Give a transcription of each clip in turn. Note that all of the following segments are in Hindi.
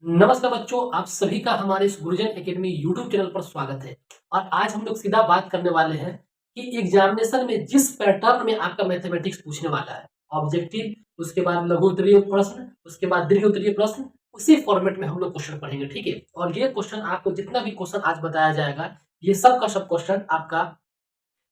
नमस्कार बच्चों, आप सभी का हमारे इस गुरुजन एकेडमी यूट्यूब चैनल पर स्वागत है। और आज हम लोग सीधा बात करने वाले हैं कि एग्जामिनेशन में जिस पैटर्न में आपका मैथमेटिक्स पूछने वाला है, ऑब्जेक्टिव, उसके बाद लघु उत्तरीय प्रश्न, उसके बाद दीर्घ उत्तरीय प्रश्न, उसी फॉर्मेट में हम लोग क्वेश्चन पढ़ेंगे। ठीक है, और ये क्वेश्चन आपको जितना भी क्वेश्चन आज बताया जाएगा, ये सब का सब क्वेश्चन आपका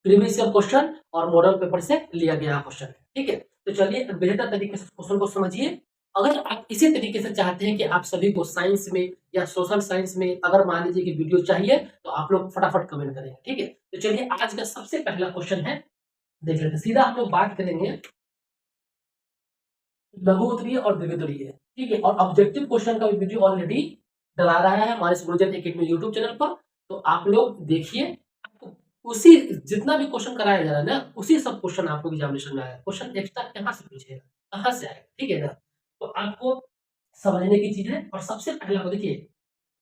प्रीवियस ईयर क्वेश्चन और मॉडल पेपर से लिया गया क्वेश्चन है। ठीक है, तो चलिए बेहतर तरीके से क्वेश्चन को समझिए। अगर आप इसी तरीके से चाहते हैं कि आप सभी को साइंस में या सोशल साइंस में अगर मान लीजिए कि वीडियो चाहिए, तो आप लोग फटाफट कमेंट करेंगे। ठीक है, तो चलिए आज का सबसे पहला क्वेश्चन है, देख लेते हैं। सीधा हम लोग बात करेंगे लघु उत्तरीय और दीर्घ उत्तरीय। ठीक है, और ऑब्जेक्टिव क्वेश्चन का भी वीडियो ऑलरेडी डला रहा है हमारे गुरुजन एकेडमी यूट्यूब चैनल पर, तो आप लोग देखिए। आपको उसी जितना भी क्वेश्चन कराया जा रहा है ना, उसी सब क्वेश्चन आपको एग्जामिनेशन में आएगा। क्वेश्चन एक्स्ट्रा कहाँ से पूछेगा, कहाँ से आएगा? ठीक है ना, तो आपको समझने की चीज है। और सबसे पहला को देखिए,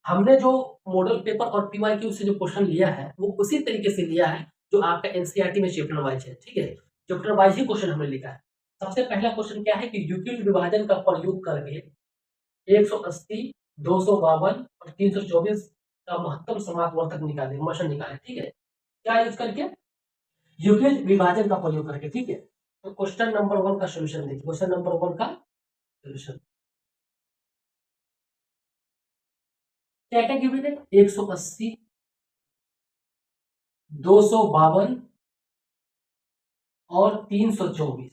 हमने जो मॉडल पेपर और पीवाईक्यू से जो क्वेश्चन लिया है, वो उसी तरीके से लिया है जो आपका एनसीईआरटी में चैप्टर वाइज है। ठीक है, चैप्टर वाइज ही क्वेश्चन हमने लिखा है। सबसे पहला क्वेश्चन क्या है कि यूक्लिड विभाजन का प्रयोग करके 180, 252 और 324 का महत्तम समापवर्तक निकाले, मॉशन निकाले। ठीक है, क्या यूज करके? यूक्लिड विभाजन का प्रयोग करके। ठीक है, तो क्वेश्चन नंबर 1 का सोल्यूशन देखिए। क्वेश्चन नंबर 1 का सोल्यूशन क्या क्या गिवन है? 180, 252 और 324,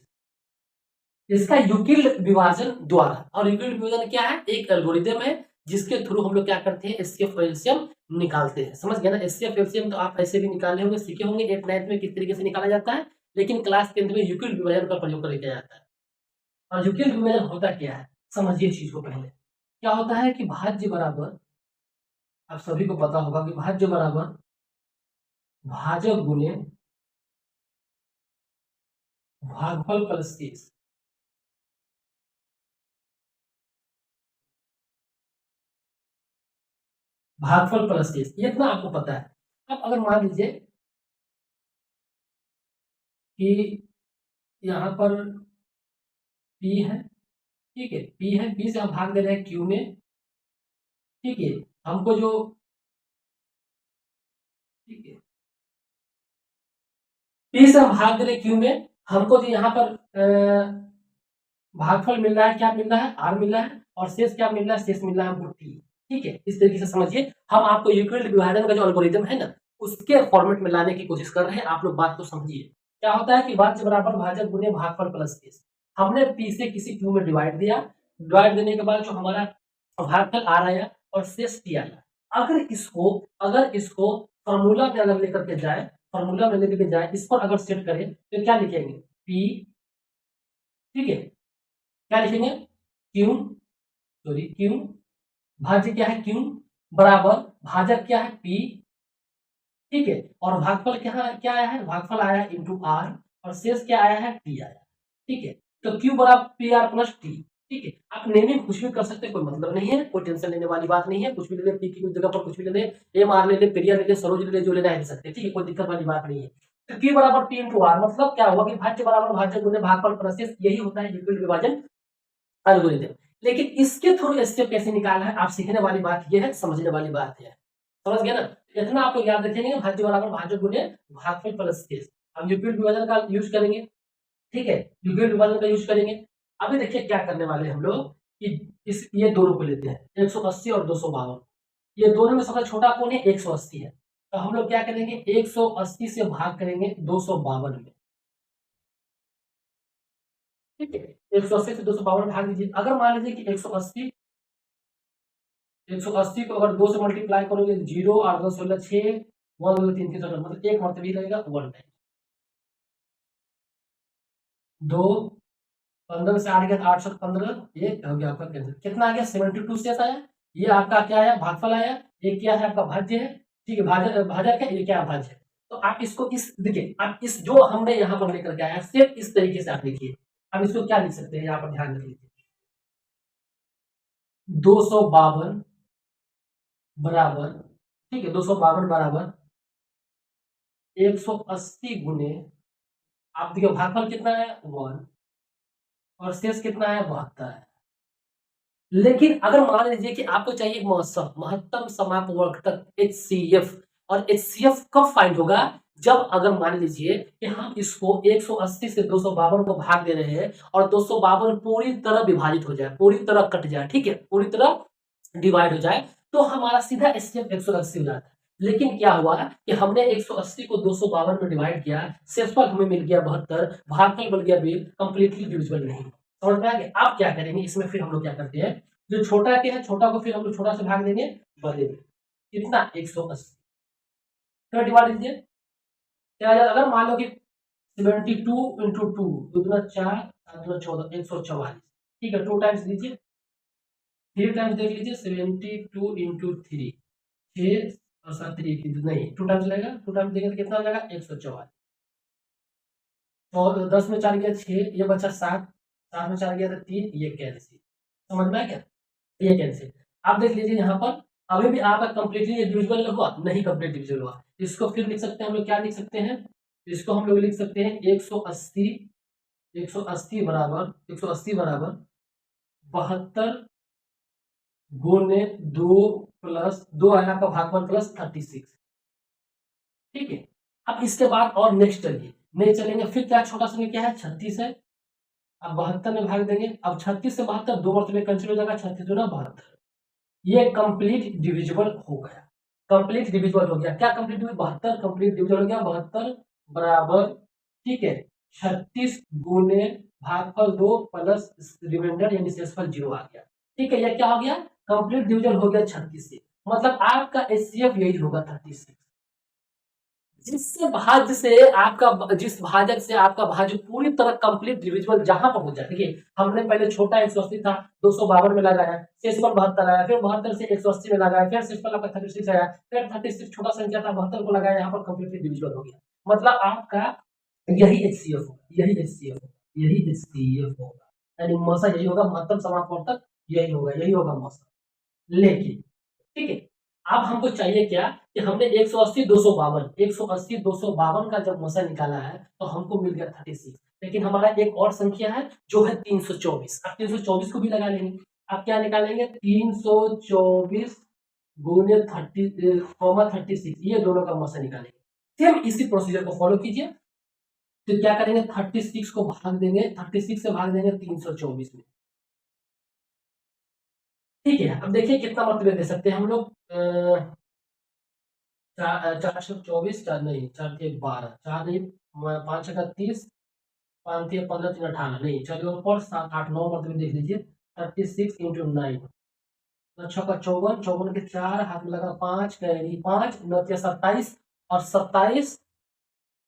इसका यूक्लिड विभाजन द्वारा। और यूक्लिड विभाजन क्या है? एक एल्गोरिथम है जिसके थ्रू हम लोग क्या करते हैं, एचसीएफ और एलसीएम निकालते हैं। समझ गए ना? एचसीएफ एलसीएम तो आप ऐसे भी निकाले होंगे, सीखे होंगे 8th 9th में किस तरीके से निकाला जाता है, लेकिन क्लास 10th में यूक्लिड विभाजन का प्रयोग कर लिया जाता है। और यूक्लिड विभाजन होता क्या है, समझिए चीज को पहले। क्या होता है कि भाज्य बराबर, आप सभी को पता होगा कि भाज्य बराबर भाजक गुने भागफल प्लस शेष। भागफल प्लस शेष, ये इतना आपको पता है। अब अगर मान लीजिए कि यहाँ पर P है, ठीक है, P है, P से हम भाग दे रहे हैं Q में। ठीक है, हमको जो, ठीक है, P से हम भाग दे रहे हैं Q में, हमको जो यहाँ पर भागफल मिल रहा है, क्या मिल रहा है? R मिल रहा है। और शेष क्या मिल रहा है? शेष मिल रहा है हमको T। ठीक है, इस तरीके से समझिए। हम आपको यूक्लिड विभाजन का जो एल्गोरिथम है ना, उसके फॉर्मेट में लाने की कोशिश कर रहे हैं। आप लोग बात को समझिए। क्या होता है कि भाज्य बराबर भाजक गुने भागफल प्लस शेष। हमने P से किसी Q में डिवाइड दिया, डिवाइड देने के बाद जो हमारा भागफल R आया और शेष T आया। अगर इसको फॉर्मूला में अगर लेकर के जाए, फॉर्मूला में लेकर के जाए, इस पर अगर सेट करें तो क्या लिखेंगे? P, ठीक है, क्या लिखेंगे? क्यू, सॉरी क्यू, भाज्य क्या है? क्यू, बराबर भाजक क्या है? पी। ठीक है, और भागफल क्या क्या आया है? भागफल आया है इंटू आर, और शेष क्या आया है? टी आया। ठीक है, तो क्यू बराबर पी आर प्लस टी। ठीक है, आप नेमिंग कुछ भी कर सकते हैं, कोई मतलब नहीं है, कोई टेंशन लेने वाली बात नहीं है। कुछ भी ले ले, पी की जगह पर कुछ भी ले ले, एम आर ले ले, प्रिया ले ले, सरोज ले ले, जो लेना है ले सकते हैं। ठीक है, कोई दिक्कत वाली बात नहीं है। तो क्यू बराबर पी इंटू आर, मतलब क्या हुआ कि भाज्य बराबर भाज्य गुने भागफल प्लस शेष, यही होता है यूक्लिड विभाजन एल्गोरिथम। लेकिन इसके थ्रू स्टेप कैसे निकालना है, आप सीखने वाली बात यह है, समझने वाली बात है। समझ गया ना? इतना आपको याद रखेंगे, भाज्य बराबर भाज्य गुने भागफल प्लस शेष। हम यूक्लिड विभाजन का यूज करेंगे। ठीक है, यूक्लिड विभाजन का यूज करेंगे। अभी देखिए क्या करने वाले हम लोग कि इस ये दोनों को लेते हैं, 180 और 252। ये दोनों में सबसे छोटा कौन है? 180 है। तो हम लोग क्या करेंगे? 180 से भाग करेंगे 252 में। ठीक है, 180 से 252 भाग दीजिए। अगर मान लीजिए कि 180, 180 को अगर 2 से मल्टीप्लाई करोगे, 0 8 10 16 6, 1 2 3 3 मतलब एक मरतबा ही रहेगा, 1 टाइम। 2, 15 से 8 गया 8 से 15, ये हो गया आपका कैंसिल। कितना आ गया? 72 शेष आया। ये आपका क्या आया? भागफल आया। ये क्या है? आपका भाज्य है। ठीक है, भाजक भाजक है, ये क्या? भाज्य है। तो आप इसको इस देखिए, आप इस जो हमने यहाँ पर लेकर के आया, सिर्फ इस तरीके से आप लिखिए। अब इसको क्या लिख सकते हैं, यहाँ पर ध्यान रख लीजिए। 252 बराबर, ठीक है, 252 बराबर 180 गुने, आप देखिए भागफल कितना है? 1, और शेष कितना है? 72 है। लेकिन अगर मान लीजिए कि आपको चाहिए महत्तम समापवर्तक HCF, और HCF कब फाइंड होगा, जब अगर मान लीजिए कि हम इसको 180 से 252 को भाग दे रहे हैं और 252 पूरी तरह विभाजित हो जाए, पूरी तरह कट जाए, ठीक है, पूरी तरह डिवाइड हो जाए, तो हमारा सीधा HCF 180 हो जाता है। लेकिन क्या हुआ कि हमने 180 को 252 में डिवाइड किया, शेषफल हमें मिल गया 72, भागफल बन गया 20, कंप्लीटली डिविजिबल नहीं। समझ में आ गया? आप क्या करेंगे इसमें, फिर हम लोग क्या करते हैं, जो छोटा के है छोटा को फिर हम लोग छोटा से भाग देंगे बड़े में, कितना 180, तो डिवाइड लीजिए क्या आ जाएगा? अगर मान लो कि 72 इंटू 2 दूना 4 7 दूना 14 144, ठीक है, 2 टाइम्स दीजिए, 3 टाइम्स देख लीजिए, 72 इंटू 3 6 और 7 3 नहीं, 2 टाइम्स लगेगा, 2 टाइम्स देंगे तो कितना हो जाएगा 144, और 10 में 4 गया 6, ये बचा 7, 7 में 4 गया तो 3, ये कैंसिल। समझ में आ गया? ये कैंसिल। आप देख लीजिए यहाँ पर अभी भी आपका कंप्लीटली डिविजिबल हुआ नहीं, कंप्लीट डिविजिबल हुआ। इसको फिर लिख सकते हैं हम लोग, क्या लिख सकते हैं, इसको हम लोग लिख सकते हैं 180 180 बराबर 180 बराबर 72 गुने 2 प्लस 2 आना का भागफल प्लस 36, ठीक है। अब इसके बाद और नेक्स्ट चलिए, नेक्स्ट चलेंगे, फिर क्या छोटा सा क्या है 36 है, अब 72 में भाग देंगे, अब 36 से 72 दो मरतबे कैंसिल हो जाएगा, 36 दूना 72, ये कंप्लीट डिविजिबल हो गया, कंप्लीट डिविजिबल हो गया। क्या कंप्लीट डिविजिबल, 72 कंप्लीट डिविजिबल हो गया, 72 बराबर, ठीक है, 36 गुने भागफल 2 प्लस रिमाइंडर यानी शेषफल 0 आ गया, ठीक है। यह क्या हो गया, कंप्लीट डिविजन हो गया 36 से, मतलब आपका HCF यही होगा 36। जिससे भाज्य से आपका, जिस भाजक से आपका भाज्य पूरी तरह कंप्लीट डिविजिबल जहां पर हो जाए, देखिए हमने पहले छोटा 180 था 252 में लगाया, शेषफल 72 आया, फिर 72 से 180 में लगाया, फिर शेषफल आपका 36 आया, फिर 36 छोटा संख्या था 72 को लगाया, यहाँ पर कंप्लीटली डिविजिबल हो गया, मतलब आपका यही HCF होगा, यही HCF होगा, यही HCF होगा, यानी मौसा यही होगा, महत्तम समापवर्तक यही होगा, यही होगा मौसा। लेकिन ठीक है, अब हमको चाहिए क्या कि हमने 180 252 180 252 का जब मौसा निकाला है तो हमको मिल गया 36, लेकिन हमारा एक और संख्या है जो है 324, अब 324 को भी लगा लेंगे। अब क्या निकालेंगे, 324 गुने 36, ये दोनों का मौसा निकालेंगे। सेम इसी प्रोसीजर को फॉलो कीजिए, तो क्या करेंगे 36 को भाग देंगे, 36 से भाग देंगे 324 में, ठीक है। अब देखिए कितना मरतबे दे सकते हैं हम लोग, 424, 4 नहीं 4 थे 12, 4 नहीं 5 का 30, 5 थे 15, 3 18, नहीं चलिए ऊपर 7 8 9 मरतबे देख लीजिए, 36 इंटू 9, 6 का 54, 54 के 4 हाथ में लगा 5 कैरी 5 9 27, और 27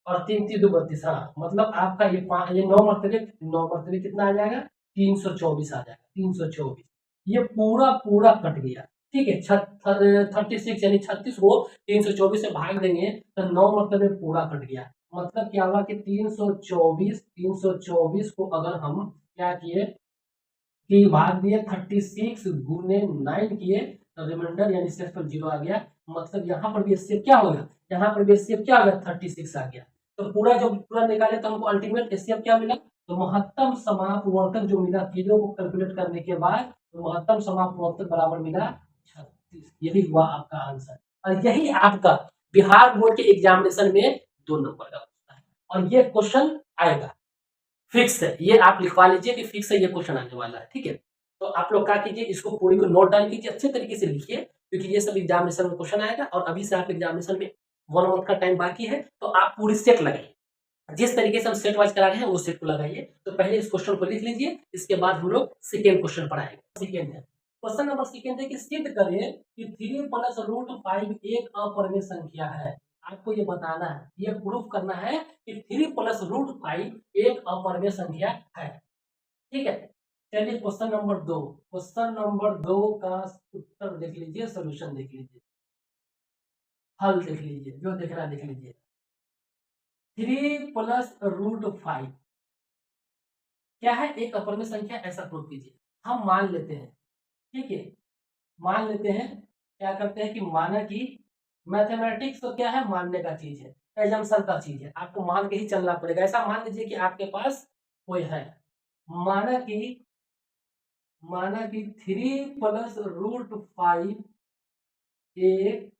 और 3 3 2 32, हाँ मतलब आपका ये 5 ये 9 मरतबे कितना आ जाएगा, 324 आ जाएगा, 324, ये पूरा पूरा कट गया, ठीक है। 36 यानी 36 को 324 से भाग देंगे तो 9 मरतबे पूरा कट गया, मतलब क्या हुआ कि 324 को अगर हम क्या किए कि भाग दिए 36 गुने 9 किए, तो रिमाइंडर यानी शेषफल 0 आ गया, मतलब यहाँ पर भी HCF क्या होगा, यहाँ पर भी HCF क्या आ गया 36 आ गया। तो पूरा जब पूरा निकाले तो हमको अल्टीमेट HCF क्या मिला, तो महत्तम समापवर्तक जो मिला, तीनों को कैलकुलेट करने के बाद तो महत्तम समापवर्तक बराबर मिला 36, यही हुआ आपका आंसर। और यही आपका बिहार बोर्ड के एग्जामिनेशन में 2 नंबर का होता है, और ये क्वेश्चन आएगा, फिक्स है, ये आप लिखवा लीजिए कि फिक्स है, ये क्वेश्चन आने वाला है, ठीक है। तो आप लोग क्या कीजिए, इसको पूरी को नोट डाउन कीजिए, अच्छे तरीके से लिखिए, क्योंकि ये सब एग्जामिनेशन में क्वेश्चन आएगा, और अभी से आप एग्जामिनेशन में 1 मंथ का टाइम बाकी है, तो आप पूरी सेट लगाइए, जिस तरीके से हम सेट वाइज करा रहे हैं वो सेट को लगाइए। तो पहले इस क्वेश्चन को लिख लीजिए, इसके बाद हम लोग सेकेंड क्वेश्चन पढ़ाएंगे। सेकेंड है, क्वेश्चन नंबर सेकेंड है कि सिद्ध करें कि 3 प्लस रूट 5 एक अपरिमेय संख्या है। आपको ये बताना है, ये प्रूफ करना है कि 3 प्लस रूट 5 एक अपरिमेय संख्या है, ठीक है। चलिए क्वेश्चन नंबर 2, क्वेश्चन नंबर 2 का उत्तर देख लीजिए, सोल्यूशन देख लीजिए, हल देख लीजिए, जो देख रहा है देख लीजिए। 3 प्लस रूट 5 क्या है, एक अपरिमेय संख्या, ऐसा प्रूव कीजिए। हम मान लेते हैं, ठीक है, मान लेते हैं, क्या करते हैं कि माना कि मैथमेटिक्स तो क्या है, मानने का चीज है, एजम्पशन का चीज है, आपको मान के ही चलना पड़ेगा। ऐसा मान लीजिए कि आपके पास कोई है, माना कि माना कि 3 + √5 एक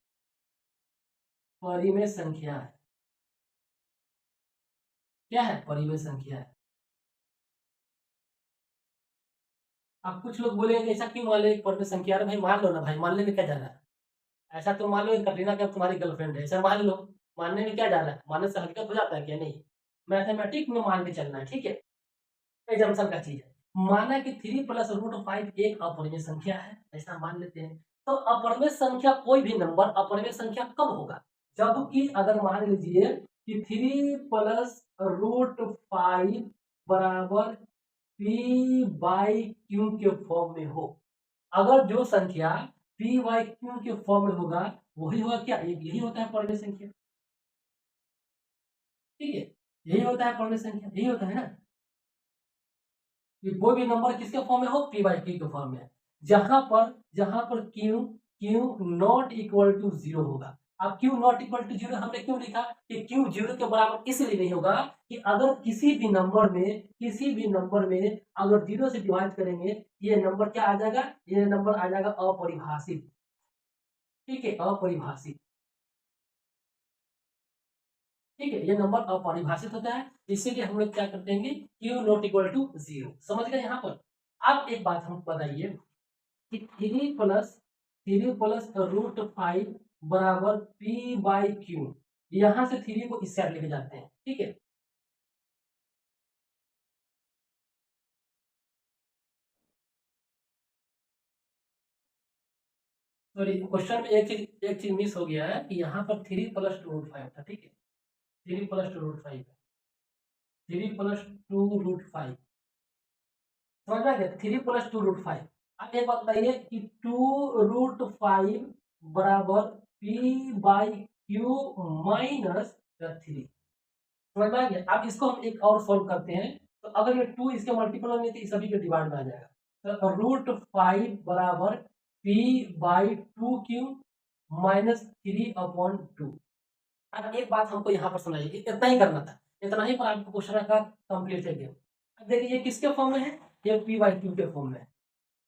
परिमेय संख्या है। क्या है? परिमेय संख्या है। अब कुछ लोग बोलेंगे ऐसा क्यों मान ले परिमेय संख्या? अरे भाई मान लो ना भाई, मानने में क्या जा रहा है? ऐसा तो मान लो कटरीना कैफ तुम्हारी गर्लफ्रेंड है, ऐसा मान लो, मानने में क्या जा रहा है? मानने से हकीकत हो जाता है क्या? नहीं, मैथमेटिक में मान के चलना है, ठीक है, एजम्पशन का चीज है। माना कि 3 + √5 एक अपरिमेय संख्या है, ऐसा मान लेते हैं। तो अपरिमेय संख्या कोई भी नंबर अपरिमेय संख्या कब होगा? जबकि अगर मान लीजिए कि 3 + √5 बराबर p/q के फॉर्म में हो। अगर जो संख्या p/q के फॉर्म में होगा वही होगा क्या? यही होता है परिमेय संख्या, ठीक है, यही होता है परिमेय संख्या, यही होता है ना कि कोई भी नंबर किसके फॉर्म में हो? p/q के फॉर्म में। जहां पर q नॉट इक्वल टू 0 होगा। अब q नॉट इक्वल टू 0 हमने क्यों लिखा कि q 0 के बराबर इसलिए नहीं होगा कि अगर किसी भी नंबर में अगर 0 से डिवाइड करेंगे ये नंबर क्या आ जाएगा? ये नंबर आ जाएगा अपरिभाषित, ठीक है, अपरिभाषित, ठीक है, ये नंबर अपरिभाषित होता है, इसीलिए हम लोग क्या करते हैं q नॉट इक्वल टू 0। समझ गए यहाँ पर? अब एक बात हमको बताइए कि 3 + √5 बराबर p/q। यहां से 3 को इस साइड लेके जाते हैं, ठीक है। सॉरी, क्वेश्चन में एक चीज मिस हो गया है कि यहाँ पर 3 + 2√5 था, ठीक है, 3 + 2√5, 3 + 2√5, समझ में आ गया? 3 + 2√5। अब एक बात बताइए कि 2√5 बराबर p/q माइनस 3। समझ में आ गया? अब इसको हम एक और सॉल्व करते हैं। तो अगर ये 2 इसके मल्टीपल में तो सभी के डिवाइड में आ जाएगा। तो √5 बराबर p/2q माइनस 3/2। अब एक बात हमको यहाँ पर समझाइए, इतना ही करना था, इतना ही पर आपको क्वेश्चन का कंप्लीट है गेम। अब देखिए ये किसके फॉर्म में है? ये p/q के फॉर्म में है।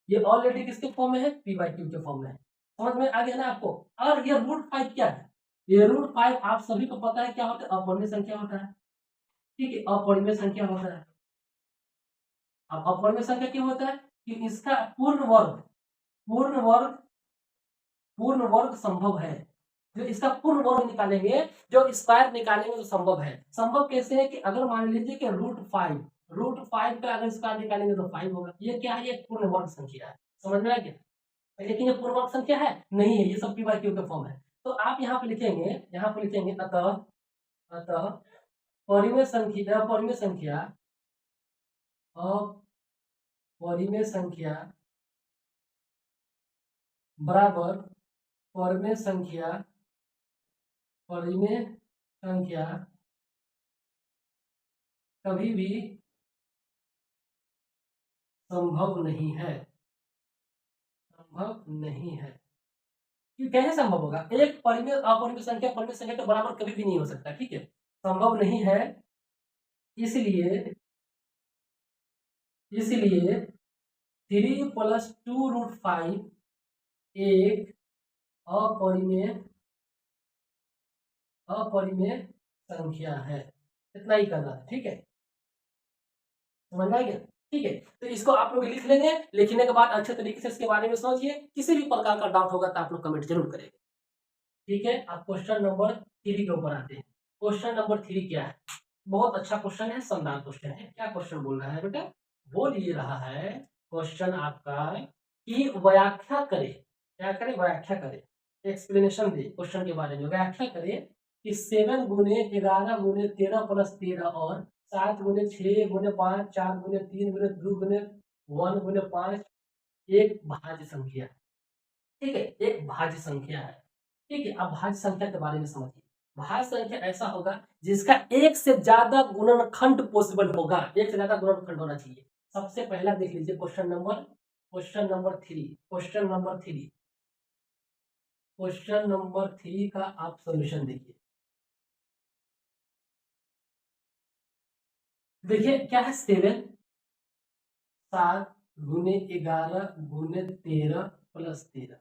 ये ऑलरेडी किसके फॉर्म में है? p/q के फॉर्म में है। समझ में आ गया ना आपको? और ये √5 क्या है? ये √5 आप सभी को पता है क्या होता है? अपरिमेय संख्या होता है, ठीक है, अपरिमेय संख्या होता है। अब अपरिमेय संख्या क्यों होता है? कि इसका पूर्ण वर्ग पूर्ण वर्ग संभव है। जो इसका पूर्ण वर्ग निकालेंगे, जो स्क्वायर निकालेंगे तो संभव है। संभव कैसे है? कि अगर मान लीजिए कि √5 का अगर स्क्वायर निकालेंगे तो 5 होगा। ये क्या है? ये पूर्ण वर्ग संख्या है। समझ में आ गया? लेकिन ये पूर्ण वर्ग संख्या है नहीं है, ये सब p/q का फॉर्म है। तो आप यहाँ पे लिखेंगे अतः अतः परिमेय संख्या बराबर परिमेय संख्या परिमेय संख्या कभी भी संभव नहीं है, संभव नहीं है। कि कैसे संभव होगा? एक परिमेय अपरिमेय संख्या परिमेय संख्या के बराबर कभी भी नहीं हो सकता, ठीक है, संभव नहीं है। इसलिए इसलिए 3 + 2√5 एक अपरिमेय अपरिमेय संख्या है। इतना ही करना है, ठीक है, समझ में आ गया? ठीक है, तो इसको आप लोग लिख लेंगे। लिखने के बाद अच्छे तरीके से इसके बारे में समझिए। किसी भी प्रकार का डाउट होगा तो आप लोग कमेंट जरूर करेंगे, ठीक है। अब क्वेश्चन नंबर 3 के ऊपर आते हैं। क्वेश्चन नंबर 3 क्या है? बहुत अच्छा क्वेश्चन है, शानदार क्वेश्चन है। क्या क्वेश्चन बोल रहा है बेटा? बोल ये रहा है क्वेश्चन आपका कि व्याख्या करे, क्या करे? व्याख्या करे, एक्सप्लेनेशन दे क्वेश्चन के बारे में, व्याख्या करे कि 7 × 13 + 13 और 7 × 6 × 5 4 × 3 × 2 × 1 × 5 एक भाज्य संख्या, ठीक है, एक भाज्य संख्या है, ठीक है। अब भाज्य संख्या के बारे में समझिए। भाज्य संख्या ऐसा होगा जिसका एक से ज्यादा गुणनखंड पॉसिबल होगा, एक से ज्यादा गुणनखंड होना चाहिए। सबसे पहला देख लीजिए क्वेश्चन नंबर 3 का आप सॉल्यूशन देखिए। देखिए क्या है? 7 गुने 11 गुने 13 प्लस 13।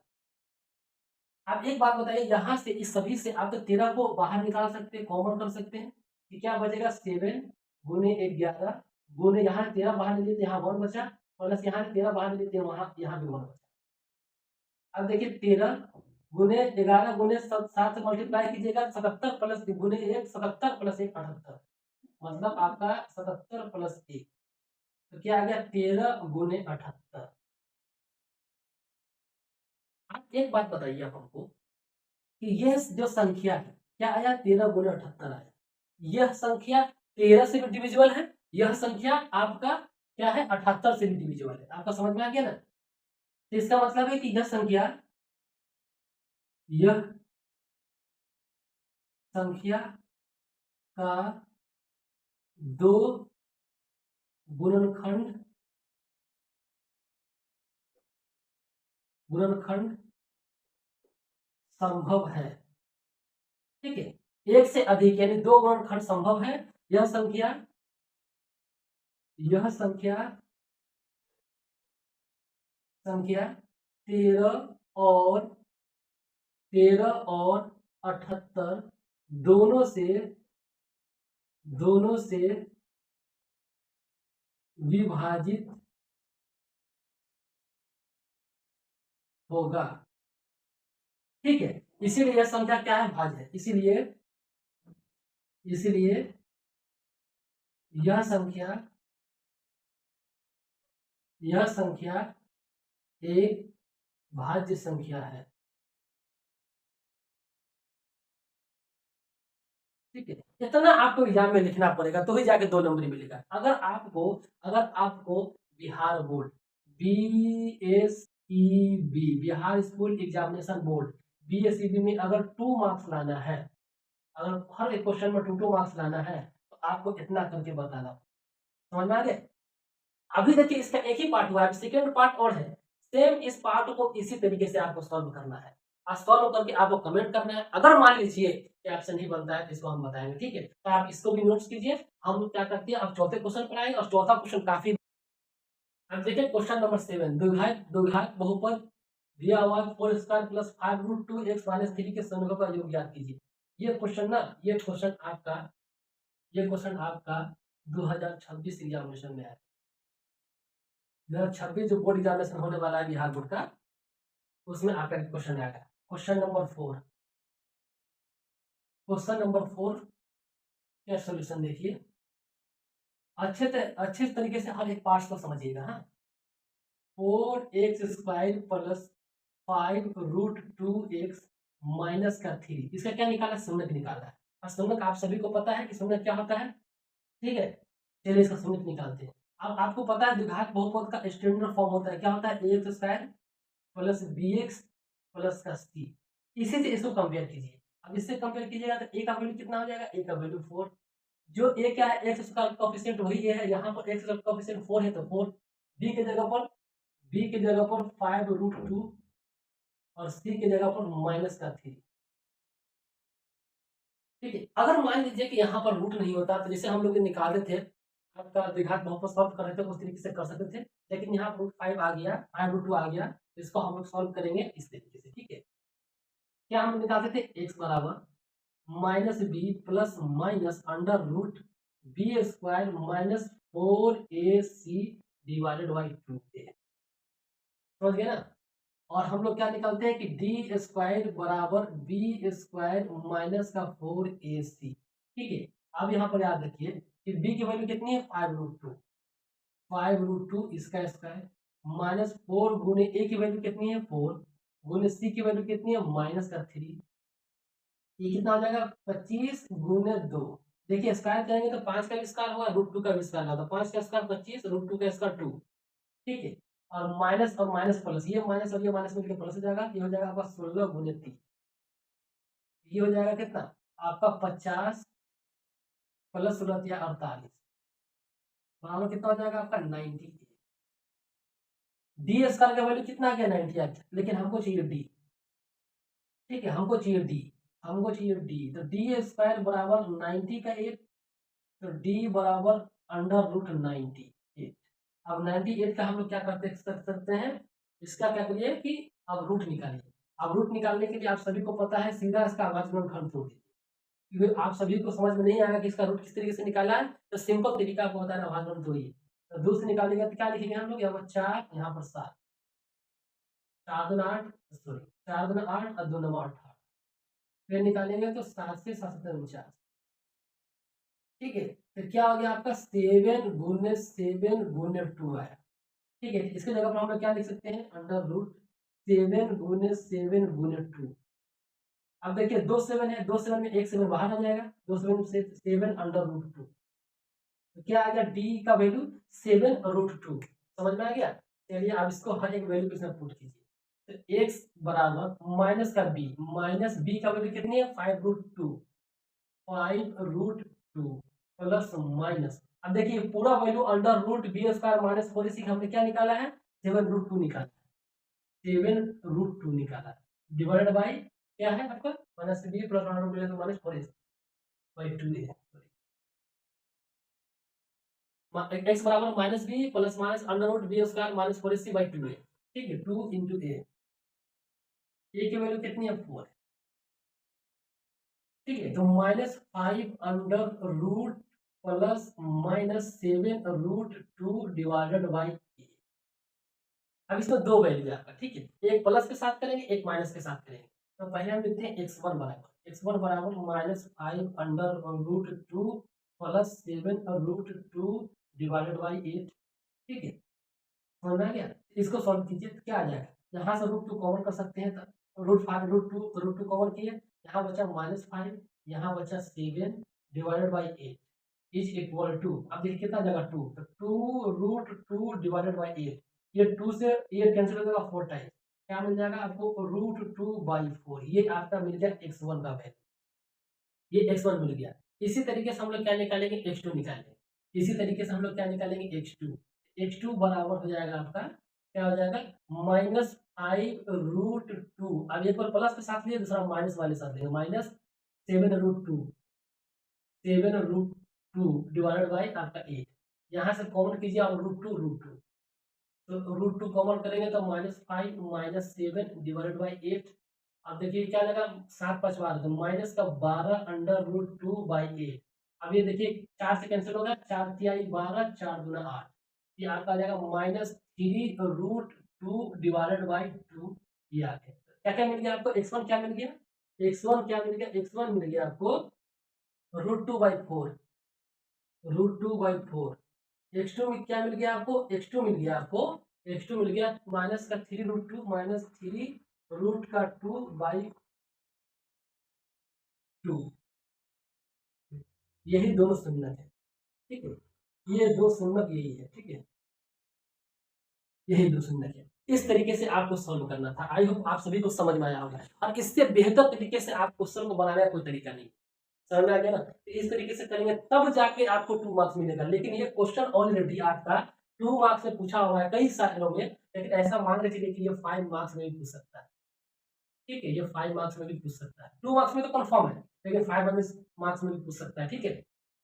आप एक बात बताइए, यहाँ से इस सभी से आप तो 13 को बाहर निकाल सकते हैं, कॉमन कर सकते हैं कि क्या बचेगा 7 गुने 11 गुने यहाँ 13 बाहर ले लेते यहाँ 1 बचा, प्लस यहाँ 13 बाहर ले लेते हैं वहां यहाँ भी 1 बचा। अब देखिए 13 गुने 11 गुने 7 से मल्टीप्लाई कीजिएगा 77 प्लस गुने 1 77 प्लस 1 78, मतलब आपका 77 प्लस 1 तो क्या आ गया 13 गुने 78। आप एक बात बताइए आप हमको कि यह जो संख्या है क्या आया 13 गुने 78 आया, यह संख्या 13 से भी डिविजिबल है, यह संख्या आपका क्या है 78 से भी डिविजिबल है। आपका समझ में आ गया ना। तो इसका मतलब है कि यह संख्या का दो गुणनखंड संभव है। ठीक है, एक से अधिक यानी दो गुणनखंड संभव है। यह संख्या 13 और 78 दोनों से विभाजित होगा। ठीक है, इसीलिए यह संख्या क्या है भाज्य है, इसीलिए यह संख्या एक भाज्य संख्या है। ठीक है, इतना आपको एग्जाम में लिखना पड़ेगा तो ही जाके 2 नंबर मिलेगा। अगर आपको Bihar board BSEB Bihar school examination board BSEB में अगर 2 मार्क्स लाना है, अगर हर एक क्वेश्चन में 2 मार्क्स लाना है तो आपको इतना करके बताना। समझ में आ गया। अभी देखिए इसका एक ही पार्ट हुआ है, सेकेंड पार्ट और है। सेम इस पार्ट को इसी तरीके से आपको सॉल्व करना है, सॉल्व करके आपको कमेंट करना है। अगर मान लीजिए कि ऑप्शन नहीं बनता है तो इसको हम बताएंगे। ठीक है, तो आप इसको भी नोट्स कीजिए। हम क्या करते हैं अब चौथे क्वेश्चन पर आएंगे और चौथा क्वेश्चन काफी। अब देखिए क्वेश्चन नंबर 7, द्विघात बहुपद दिया हुआ 4 square plus 5 root 2 x minus 3 के समूहों का योग ज्ञात कीजिए। ये क्वेश्चन आपका 2026 एग्जामिनेशन में है। 2026 जो बोर्ड एग्जामिनेशन होने वाला है बिहार बोर्ड का, उसमें आपका क्वेश्चन आएगा। क्वेश्चन नंबर 4 क्या सोल्यूशन देखिए, अच्छे तरीके से हर एक पार्ट को समझिएगा। हाँ, 4x² plus 5 root 2x minus का 3, इसका क्या निकाला, शून्य निकाला है। और शून्य आप सभी को पता है कि शून्य क्या होता है। ठीक है, चलिए इसका शून्य निकालते हैं। अब आपको पता है द्विघात बहुपद का स्टैंडर्ड फॉर्म होता है, क्या होता है ax² प्लस bx प्लस का c। इसी से इसको कंपेयर कीजिए। अब इससे कंपेयर कीजिएगा तो a का वैल्यू कितना हो जाएगा, a का वैल्यू 4। जो a क्या है x का कोएफिशिएंट वही है, यहाँ पर x का कोएफिशिएंट 4 है तो 4। b की जगह पर 5 रूट 2 और c की जगह पर माइनस का 3। ठीक है, अगर मान लीजिए कि यहाँ पर रूट नहीं होता तो जैसे हम लोग निकाले थे, आपका द्विघात बहुपद सॉल्व कर रहे थे उस तरीके से कर सकते थे, लेकिन यहाँ रूट 5 आ गया, 5 रूट 2 आ गया, तो इसको हम लोग सॉल्व करेंगे इस तरीके से। ठीक है, क्या हम निकालते थे x बराबर minus b plus minus under root b² minus 4ac divided by 2a। समझ गए ना। और हम लोग क्या निकालते हैं कि d² बराबर b² माइनस का 4ac। ठीक है, अब यहाँ पर याद रखिए कि b की वैल्यू कितनी है 5 रूट 2, 5 रूट 2 इसका स्क्वायर माइनस 4 गुने a की वैल्यू कितनी है 4 गुने c की वैल्यू कितनी है माइनस का 3। ये कितना हो जाएगा 25 गुने 2। देखिए स्क्वायर करेंगे तो 5 का भी स्क्वायर होगा, रूट 2 का भी स्क्वायर होगा, 5 का स्क्वायर 25, रूट 2 का स्क्वायर 2। ठीक है, और माइनस प्लस, ये माइनस और ये माइनस मिलकर प्लस हो जाएगा, ये हो जाएगा आपका 16 गुने 3। ये हो जाएगा कितना आपका 50 प्लस 16 या 48 बराबर कितना हो जाएगा आपका 98। डी स्क्वायर का वैल्यू कितना आ गया 98, लेकिन हमको चाहिए डी। ठीक है, हमको चाहिए डी, तो d² बराबर 90 का 1, तो d बराबर अंडर रूट 98। अब 98 का हम लोग क्या कर सकते हैं, इसका क्या करिए कि अब रूट निकालिए। अब रूट निकालने के लिए आप सभी को पता है, सीधा इसका आवाज गुणनखंड तोड़ दीजिए, क्योंकि आप सभी को समझ में नहीं आएगा कि इसका रूट किस तरीके से निकाला है, तो सिंपल तरीका आपको बता रहा है, आवाज गुणन तोड़िए। तो 2 से निकालेंगे तो क्या लिखेंगे हम लोग, यहाँ पर 4, यहाँ पर 7, 4 दूना 8, सॉरी 4 दूना 8 और 2 9 18, फिर निकालेंगे तो 7 से 7 7 49, ठीक है। फिर क्या हो गया आपका 7 गुने 7 गुने 2 आया, ठीक है। इसके जगह पर हम लोग क्या लिख सकते हैं, अंडर रूट 7 गुने 7 गुने 2। अब देखिए 2 7 है, 2 7 में एक 7 बाहर आ जाएगा, 2 7 से 7 अंडर रूट 2, तो क्या आ गया डी का वैल्यू 7 रूट 2। समझ में आ गया। चलिए आप इसको हर एक वैल्यू के साथ पुट कीजिए, तो x बराबर माइनस का b, माइनस b का वैल्यू कितनी है 5 रूट 2, 5 रूट 2 प्लस माइनस, अब देखिए पूरा value under root b square minus 4 इसी हमने क्या निकाला है 7 रूट 2 निकाला है, 7 रूट 2 निकाला है, डिवाइडेड बाय क्या है आपका minus b plus under root minus 4 by 2 है, x बराबर minus b plus minus under root b square minus 4ac by 2 है, ठीक है। 2 इंटू ए की वैल्यू कितनी है 4, ठीक है। तो minus 5 under root plus minus 7 root 2 divided by a. अब इसमें दो वैल्यू है आपका, ठीक है, एक प्लस के साथ करेंगे एक माइनस के साथ करेंगे। तो पहले हम लिखते हैं x1 बराबर minus 5 under root 2 plus 7 root 2 divided by 8, ठीक है। समझ में आ गया। इसको सॉल्व कीजिए तो क्या आ जाएगा, यहाँ से रूट 2 कॉमन कर सकते हैं, तो रूट टू कॉमन किए, यहाँ बचा माइनस 5, यहाँ बचा 7 divided by 8 is equal to, अब देखिए कितना जगह 2, तो 2 रूट 2 डिवाइडेड बाई 8, ये 2 से 8 कैंसिल हो जाएगा 4 टाइम, क्या मिल जाएगा आपको रूट 2 बाई 4, ये आपका मिल गया x1 का वैल्यू, ये x1 मिल गया। इसी तरीके से हम लोग क्या निकालेंगे x2 निकालेंगे, इसी तरीके से हम लोग क्या निकालेंगे x2 बराबर हो जाएगा आपका, क्या हो जाएगा माइनस 5 रूट 2, अब एक बार प्लस के साथ लिए दूसरा माइनस वाले साथ लेंगे, minus 7 root 2, 7 root 2 divided by आपका 8, यहाँ से कॉमन कीजिए आप रूट 2, तो रूट 2 कॉमन करेंगे तो माइनस 5 माइनस 7 डिवाइडेड बाई 8, अब देखिए क्या लगा 7 5 12, तो माइनस का 12 अंडर रूट 2 बाई 8, अब ये देखिए 4 से कैंसिल होगा, 4 तिहाई 12, 4 दूना 8, ये आपका आ जाएगा माइनस 3 रूट 2 डिवाइडेड बाई 2, ये आ गया। क्या क्या मिल गया आपको, x1 क्या मिल गया, x1 क्या मिल गया, x1 मिल गया आपको root 2 by 4, root 2 by 4, x2 में क्या मिल गया आपको, x2 मिल गया आपको, x2 मिल गया माइनस का 3 रूट 2 माइनस 3 रूट का 2 बाई 2, यही दोनों सुन्नत है, ठीक है, ये दो सुन्नत यही है, ठीक है, यही दो सुन्नत है। इस तरीके से आपको सॉल्व करना था, आई होप आप सभी को समझ में आया होगा, और इससे बेहतर तरीके से आप क्वेश्चन को बनाने का कोई तरीका नहीं, समझ में आ गया ना। तो इस तरीके से करेंगे तब जाके आपको 2 मार्क्स मिलेगा, लेकिन ये क्वेश्चन ऑलरेडी आपका 2 मार्क्स में पूछा हुआ है कई सालों में, लेकिन ऐसा मान के चलिए कि ये 5 मार्क्स में भी पूछ सकता है, ठीक है, ये 5 मार्क्स में भी पूछ सकता है, 2 मार्क्स में तो कंफर्म है, लेकिन 5 मार्क्स में भी पूछ सकता है, ठीक है।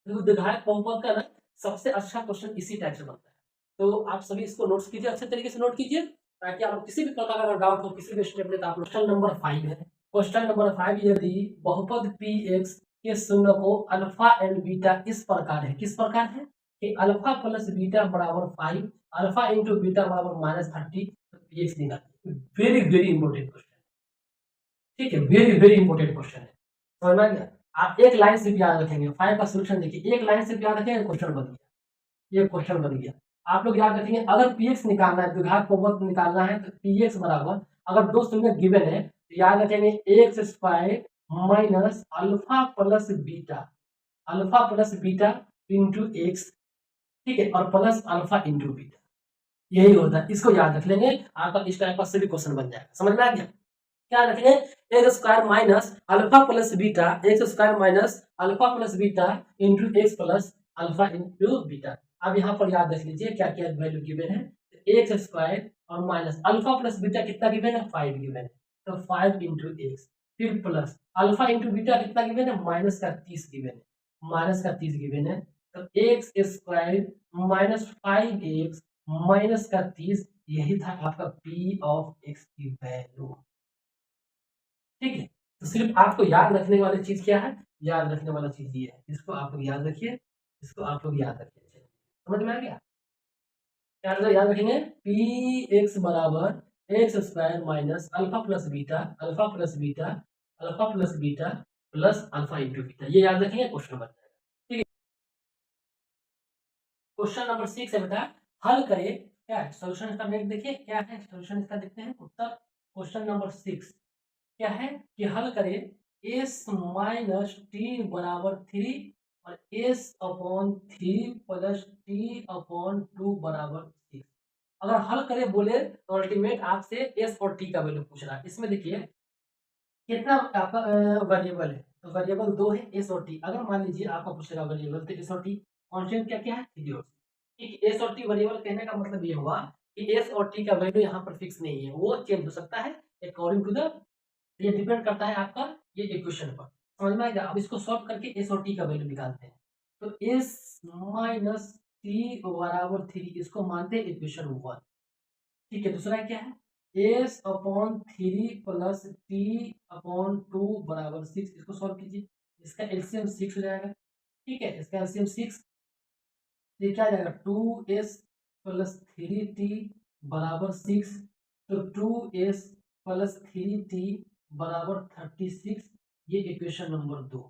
तो विधायक बहुपद का ना सबसे अच्छा क्वेश्चन इसी टाइप से बनता है, तो आप सभी इसको नोट्स कीजिए, अच्छे तरीके से नोट कीजिए, ताकि आप किसी भी प्रकार का डाउट हो किसी भी स्टेप में, तो आप क्वेश्चन नंबर 5 है। क्वेश्चन नंबर 5, यदि बहुपद px के शून्य को अल्फा एंड बीटा इस प्रकार है, किस प्रकार है कि अल्फा प्लस बीटा बराबर 5, अल्फा इंटू बीटा बराबर माइनस 30, px निकालिए। वेरी वेरी इंपॉर्टेंट क्वेश्चन, ठीक है, वेरी वेरी इंपॉर्टेंट क्वेश्चन है, समझ में आ गया। आप एक लाइन से भी याद रखेंगे, 5 का सोल्यूशन देखिए, एक लाइन से भी याद रखेंगे, क्वेश्चन बन गया, ये क्वेश्चन बन गया। आप लोग याद रखेंगे, अगर px निकालना है, द्विघात बहुपद निकालना है, तो px बराबर अगर दो शून्य गिवन है तो याद रखेंगे x square minus alpha plus beta into x, ठीक है, और प्लस अल्फा इंटू बीटा, यही होता है, इसको याद रख लेंगे, आपका इस टाइप का सभी क्वेश्चन बन जाएगा, समझ में आ गया। क्या रखेंगे, x square minus alpha plus beta, x square minus alpha plus beta into x plus alpha into beta. अब यहाँ पर याद रख लीजिए क्या क्या वैल्यू गिवन है, एक्स स्क्वायर और माइनस अल्फा प्लस बीटा कितना गिवन है 5 गिवन है, तो 5 इंटू एक्स, फिर प्लस अल्फा इंटू बीटा कितना गिवन है माइनस का 30 गिवन है, माइनस का 30 गिवन है, तो x square minus 5 x minus का 30, यही था आपका पी ऑफ एक्स की वैल्यू। ठीक है, तो सिर्फ आपको याद रखने वाली चीज क्या है, याद रखने वाला चीज ये है, इसको आप लोग याद रखिए, इसको आप लोग याद रखिए। चलिए, समझ में आ गया। क्या याद रखेंगे, पी एक्स बराबर x square minus alpha plus beta, alpha plus beta, alpha plus beta plus alpha into beta, ये याद रखेंगे, क्वेश्चन बन जाएगा। ठीक है, क्वेश्चन नंबर 6 है बेटा, हल करें। क्या है सोल्यूशन इसका, नेट देखिए क्या है सोल्यूशन इसका, देखते हैं उत्तर। क्वेश्चन नंबर 6 क्या है कि हल करें एस माइनस टी बराबर 3 और S upon 3 plus T upon 2 बराबर 6। अगर हल करें बोले तो अल्टीमेट आपसे एस और टी का वैल्यू पूछ रहा है। इसमें देखिए कितना आपका वेरिएबल है, तो वेरिएबल 2 है, एस और टी। अगर मान लीजिए आपका पूछ रहा वेरिएबल, तो एस और टी कांस्टेंट क्या क्या है, जीरो। ठीक, एस और टी वेरिएबल कहने का मतलब ये हुआ कि एस और टी का वैल्यू यहाँ पर फिक्स नहीं है, वो चेंज हो सकता है अकॉर्डिंग टू द, ये डिपेंड करता है आपका ये इक्वेशन पर। समझ में आएगा। अब इसको सॉल्व करके एस और टी का वैल्यू निकालते हैं। तो एस माइनस टी बराबर 3, इसको मानते हैं इक्वेशन 1। ठीक है, दूसरा क्या है S upon 3 plus T upon 2 बराबर 6, इसको सॉल्व कीजिए। इसका एलसीएम 6 हो जाएगा। ठीक है, इसका एलसीएम 6, ये क्या आ जाएगा 2s प्लस 3t बराबर 6, तो 2s प्लस 3t बराबर 36, ये इक्वेशन नंबर 2।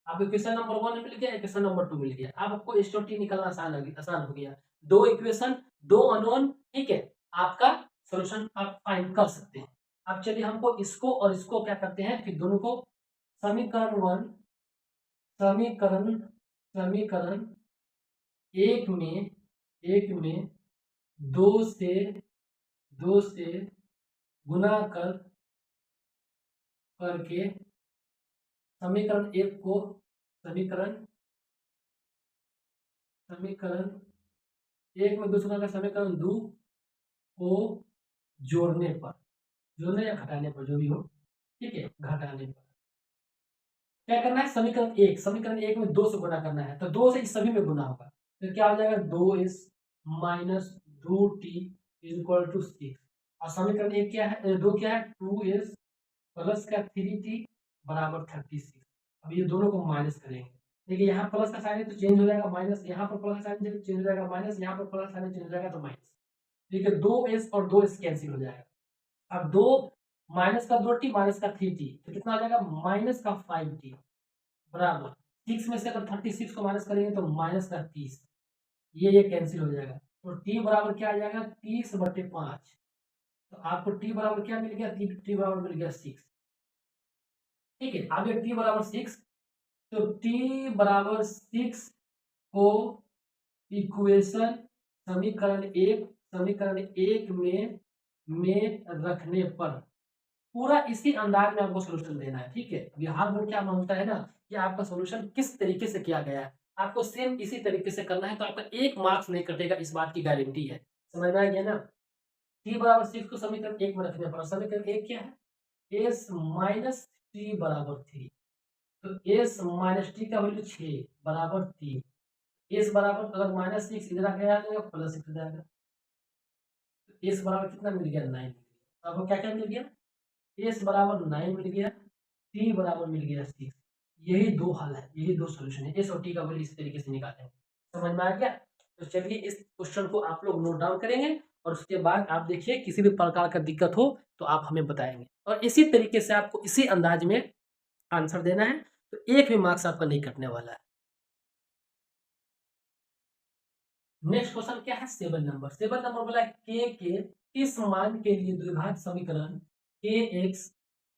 अब इक्वेशन नंबर 1 मिल गया, इक्वेशन नंबर 2 मिल गया। अब आपको एस और टी निकालना आसान हो गया। दो इक्वेशन, दो अननोन, ठीक है, आपका सॉल्यूशन आप फाइंड कर सकते हैं। अब चलिए हमको इसको और इसको क्या करते हैं, फिर दोनों को समीकरण 1, समीकरण समीकरण एक में दो से गुना करके समीकरण एक को, समीकरण समीकरण एक में दो से गुना कर समीकरण दो को जोड़ने पर, जोड़ने या घटाने पर, जो भी हो, ठीक है, घटाने पर क्या करना है, समीकरण एक में दो से गुना करना है, तो दो से इस सभी में गुना होगा, तो क्या हो जाएगा 2s minus 2t is equal to 6। और समीकरण एक क्या है, दो क्या है 2s प्लस का 3t बराबर 36। अब ये दोनों को माइनस करेंगे। देखिए यहाँ प्लस का साइन है तो चेंज हो जाएगा माइनस, यहाँ पर प्लस का साइन है तो चेंज हो जाएगा माइनस, यहाँ पर प्लस का साइन चेंज हो जाएगा तो माइनस। ठीक है, 2s और 2s कैंसिल हो जाएगा। अब दो माइनस का 2t माइनस का 3t, तो कितना आ जाएगा माइनस का 5t बराबर 6 में से अगर 36 को माइनस करेंगे तो माइनस का 30, ये कैंसिल हो जाएगा। तो t बराबर क्या आ जाएगा 30/5। तो आपको t बराबर क्या मिल गया, t बराबर मिल गया 6। ठीक है, अब ये t बराबर 6, तो t बराबर 6 को इक्वेशन समीकरण एक में रखने पर पूरा इसी अंदाज में आपको सोल्यूशन देना है। ठीक है, बिहार बोर्ड क्या मांगता है ना कि आपका सोल्यूशन किस तरीके से किया गया है, आपको सेम इसी तरीके से करना है, तो आपका एक मार्क्स नहीं कटेगा, इस बात की गारंटी है। समझ में आ गया ना। टी बराबर 6 को समीकरण एक में रखने पर, समीकरण एक क्या है एस माइनस टी बराबर 3, तो एस माइनस टी का वैल्यू 6 बराबर 3, एस बराबर अगर माइनस 6 इधर आके आ जाएगा प्लस 6 हो जाएगा, तो एस बराबर कितना मिल गया 9। तो आपको क्या क्या मिल गया, एस बराबर 9 मिल गया, टी बराबर मिल गया 6। यही दो हल है, यही दो सॉल्यूशन है, एस और टी का वैल्यू इस तरीके से निकालें। समझ में आ गया। तो चलिए इस क्वेश्चन को आप लोग नोट डाउन करेंगे और उसके बाद आप देखिए किसी भी प्रकार का दिक्कत हो तो आप हमें बताएंगे, और इसी तरीके से आपको इसी अंदाज में आंसर देना है, तो एक भी मार्क्स आपका नहीं कटने वाला है। नेक्स्ट क्वेश्चन क्या है, 7 नंबर बोला के किस मान के लिए द्विघात समीकरण के एक्स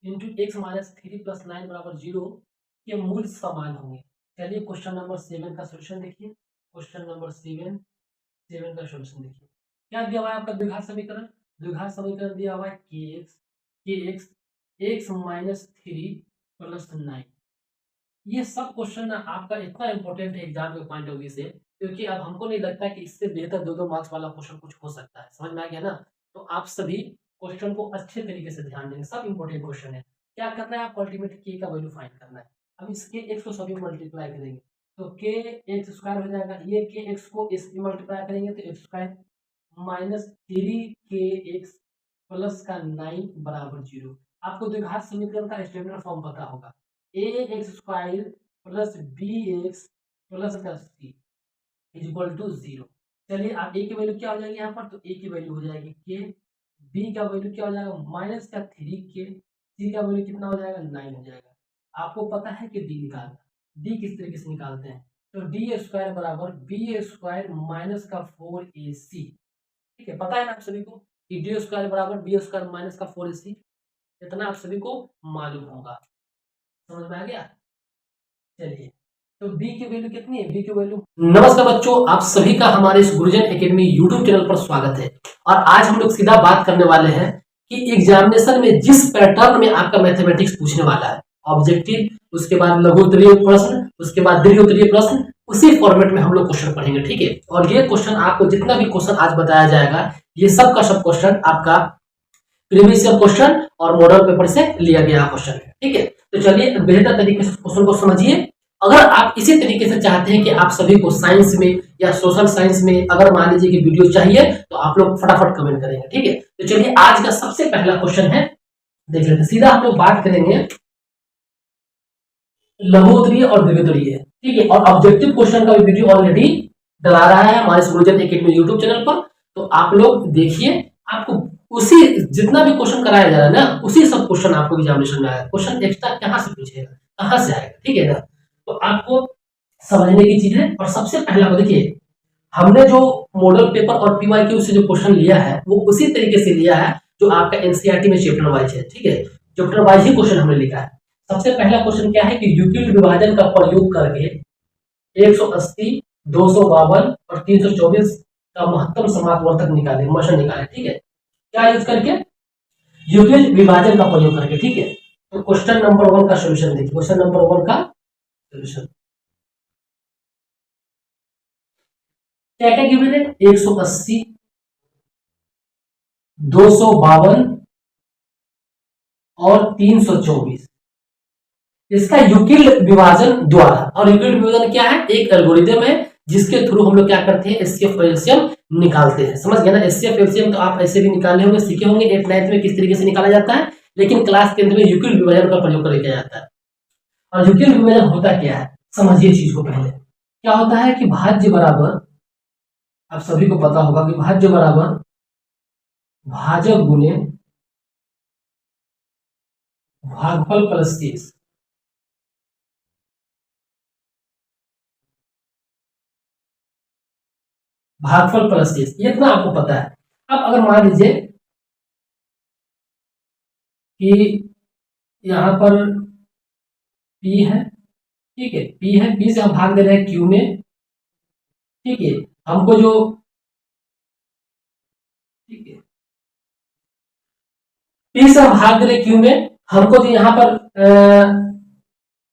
इंटू एक्स माइनस 3+9 बराबर 0 के मूल समान होंगे। चलिए क्वेश्चन नंबर 7 का सोल्यूशन देखिए। क्वेश्चन नंबर 7 का सोल्यूशन देखिए। क्या दिया हुआ है आपका द्विघात समीकरण, द्विघात समीकरण दिया हुआ है के एक्स एक्स माइनस 3+9। ये सब क्वेश्चन ना आपका इतना इंपॉर्टेंट है एग्जाम के पॉइंट ऑफ व्यू से, क्योंकि अब हमको नहीं लगता कि इससे बेहतर 2-2 मार्क्स वाला क्वेश्चन कुछ हो सकता है। समझ में आ गया ना। तो आप सभी क्वेश्चन को अच्छे तरीके से ध्यान देंगे, सब इंपॉर्टेंट क्वेश्चन है। क्या करना है, आपको अल्टीमेट के का वैल्यू फाइंड करना है। अब इसके एक्स को सभी मल्टीप्लाई करेंगे, तो के एक्स स्क्वायर हो जाएगा, ये के एक्स को इसकी मल्टीप्लाई करेंगे तो एक्स स्क्वायर माइनस 3 के एक्स प्लस का 9 बराबर 0। आपको द्विघात समीकरण का स्टैंडर्ड फॉर्म पता होगा, A X square plus B X plus का सी इज इक्वल टू 0। चलिए आप ए की वैल्यू क्या हो जाएगी यहाँ पर, तो ए की वैल्यू हो जाएगी के, बी का वैल्यू क्या हो जाएगा माइनस का 3 के, सी का वैल्यू कितना हो जाएगा 9 हो जाएगा। आपको पता है कि डी निकालना, डी किस तरीके से निकालते हैं, तो डी स्क्वायर बराबर बी स्क्वायर माइनस का 4ac, ठीक है, पता है ना आप सभी को कि डी स्क्वायर बराबर बी स्क्वायर माइनस का 4ac, इतना आप सभी को मालूम होगा, समझ में आ गया। चलिए तो b की वैल्यू कितनी है, b की वैल्यू। नमस्कार बच्चों, आप सभी का हमारे इस गुरुजन एकेडमी यूट्यूब चैनल पर स्वागत है। और आज हम लोग सीधा बात करने वाले हैं कि एग्जामिनेशन में जिस पैटर्न में आपका मैथमेटिक्स पूछने वाला है, ऑब्जेक्टिव, उसके बाद लघु उत्तरीय प्रश्न, उसके बाद दीर्घ उत्तरीय प्रश्न, उसी फॉर्मेट में हम लोग क्वेश्चन पढ़ेंगे, ठीक है। और ये क्वेश्चन आपको जितना भी क्वेश्चन आज बताया जाएगा, ये सब का सब क्वेश्चन आपका प्रीवियस ईयर क्वेश्चन और मॉडल पेपर से लिया गया क्वेश्चन है, ठीक है। तो चलिए बेहतर तरीके से क्वेश्चन को समझिए। अगर आप इसी तरीके से चाहते हैं कि आप सभी को साइंस में या सोशल साइंस में अगर मान लीजिए कि वीडियो चाहिए, तो आप लोग फटाफट कमेंट करेंगे, ठीक है। तो चलिए आज का सबसे पहला क्वेश्चन है, देख लेते हैं। सीधा हम लोग बात करेंगे लघु उत्तरीय और दीर्घ उत्तरीय, ठीक है। और ऑब्जेक्टिव क्वेश्चन का भी वीडियो ऑलरेडी डला रहा है हमारे गुरुजन एकेडमी यूट्यूब चैनल पर, तो आप लोग देखिए। आपको उसी जितना भी क्वेश्चन कराया जा रहा है ना, उसी सब क्वेश्चन आपको एग्जामिनेशन में आएगा। क्वेश्चन एक्स्ट्रा कहाँ से पूछेगा, कहाँ से आएगा, ठीक है ना। तो आपको समझने की चीज है। और सबसे पहला देखिए, हमने जो मॉडल पेपर और पीवाईक्यू से जो क्वेश्चन लिया है, वो उसी तरीके से लिया है जो आपका एनसीईआरटी में चैप्टर वाइज है, ठीक है। चैप्टर वाइज ही क्वेश्चन हमने लिखा है। सबसे पहला क्वेश्चन क्या है कि यूक्लिड विभाजन का प्रयोग करके 180, 252 और 324 का महत्तम समापवर्तक निकाले, मशन निकाले, ठीक है। क्या यूज करके, यूक्लिड विभाजन का प्रयोग करके, ठीक है। तो क्वेश्चन नंबर 1 का सॉल्यूशन देखिए, क्वेश्चन नंबर 1 का सॉल्यूशन क्या क्या गिवन है, 180, 252 और 324, इसका यूक्लिड विभाजन द्वारा। और यूक्लिड विभाजन क्या है, एक एल्गोरिथम है जिसके थ्रू हम लोग क्या करते हैं, एचसीएफ और एलसीएम निकालते हैं। समझ गए ना, एचसीएफ एलसीएम तो आप ऐसे भी निकाले होंगे, सीखे होंगे 8th 9th में किस तरीके से निकाला जाता है, लेकिन क्लास 10th में यूक्लिड विभाजन का प्रयोग कर किया जाता है। और यूक्लिड विभाजन होता क्या है, समझिए चीज को पहले। क्या होता है कि भाज्य बराबर, आप सभी को पता होगा कि भाज्य बराबर भाजक गुणे भागफल प्लस शेष, भागफल प्लस शेष, ये इतना आपको पता है। अब अगर मान लीजिए कि यहां पर P है, ठीक है, P है, P से हम भाग दे रहे हैं Q में, ठीक है। हमको जो, ठीक है, P से हम भाग दे रहे हैं Q में, हमको जो यहाँ पर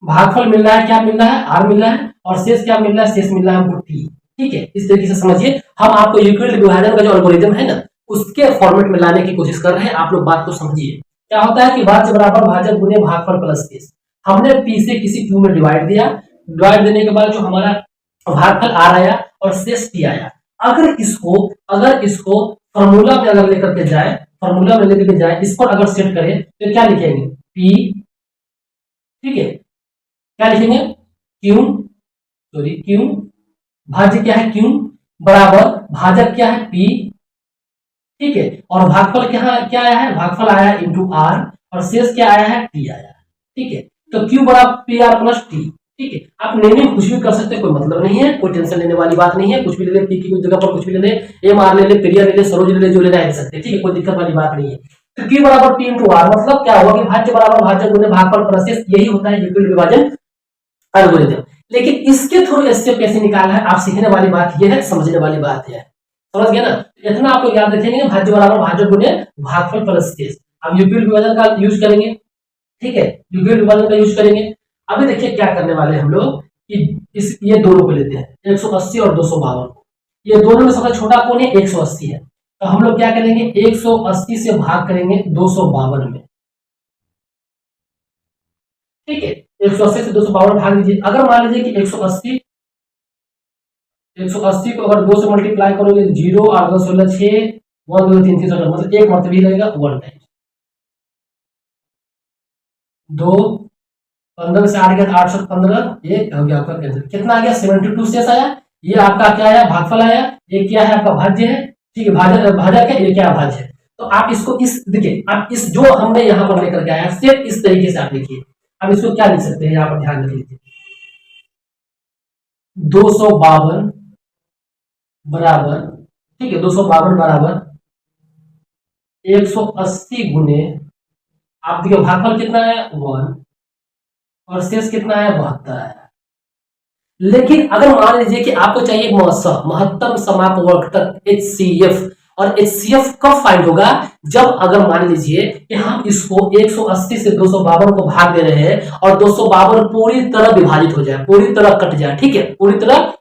भागफल मिल रहा है, क्या मिल रहा है, R मिल रहा है, और शेष क्या मिल रहा है, शेष मिल रहा है हमको T, ठीक है। इस तरीके से समझिए। हम आपको यूक्लिड विभाजन का जो एल्गोरिथम है ना, उसके फॉर्मेट में लाने की कोशिश कर रहे हैं, आप लोग बात को समझिए। क्या होता है कि भाज्य बराबर भाजक गुणे भागफल प्लस शेष। हमने P से किसी Q में डिवाइड दिया, डिवाइड देने के बाद जो हमारा भागफल R आया और शेष T आया। अगर इसको फॉर्मूला में अगर लेकर के जाए, फॉर्मूला में लेकर के जाए, इस पर अगर सेट करें तो क्या लिखेंगे, P, ठीक है, क्या लिखेंगे, Q, भाज्य क्या है Q, बराबर भाजक क्या है P, ठीक है। और भागफल क्या आया है, भागफल आया है इंटू R, और शेष क्या आया है, T आया है, ठीक है। तो Q बराबर PR प्लस T, ठीक है। आप नेमिंग कुछ भी कर सकते हैं, कोई मतलब नहीं है, कोई टेंशन लेने वाली बात नहीं है। कुछ भी ले ले, P की जगह पर कुछ भी ले ले, MR ले ले, पेरिया ले ले, सरोज ले ले, जो लेना है ले सकते हैं, ठीक है, कोई दिक्कत वाली बात नहीं है। तो Q बराबर P इंटू R, मतलब क्या होगा कि भाज्य बराबर भाजक गुणे भागफल प्लस शेष, यही होता है यूक्लिड विभाजन एल्गोरिथम। लेकिन इसके थ्रू एचसीएफ कैसे निकालना है, आप सीखने वाली बात यह है, समझने वाली बात यह है, समझ गए ना। इतना आपको याद रखेंगे, भाज्य बराबर भाजक गुणे भागफल प्लस शेष। अब यूक्लिड विभाजन का यूज करेंगे, ठीक है, यूक्लिड विभाजन का यूज करेंगे। अभी देखिए क्या करने वाले हैं हम लोग कि ये दोनों को लेते हैं, 180 और 252 को। ये दोनों में सबसे छोटा कौन है, 180 है। तो हम लोग क्या करेंगे, 180 से भाग करेंगे 252 में, ठीक है। 180 से 252 भाग दीजिए। अगर मान लीजिए कि 180 180 को अगर 2 से मल्टीप्लाई करोगे 0 8 2 16 6 1 2 3 3 मतलब एक मरतबा ही रहेगा 1 टाइम। 2 15 से 8 गया 815 एक हो गया आपका कैंसिल। कितना आ गया 72 शेष आया। ये आपका क्या आया भागफल आया। ये क्या है आपका भाज्य है। ठीक है भाजक है। ये क्या भाज्य है। तो आप इसको इस देखिए आप इस जो हमने यहाँ पर लेकर के आया सिर्फ इस तरीके से आप लिखिए। अब इसको क्या लिख सकते हैं यहाँ पर ध्यान रख लीजिए 252 बराबर ठीक है 252 बराबर 180 गुने आप देखिए भागफल कितना है 1 और शेष कितना है 72 है। लेकिन अगर मान लीजिए कि आपको चाहिए महत्तम समापवर्तक HCF और HCF कब फाइंड होगा जब अगर मान लीजिए कि हम इसको 180 से 252 को भाग दे रहे हैं और 252 पूरी तरह विभाजित हो जाए पूरी तरह कट जाए ठीक है पूरी तरह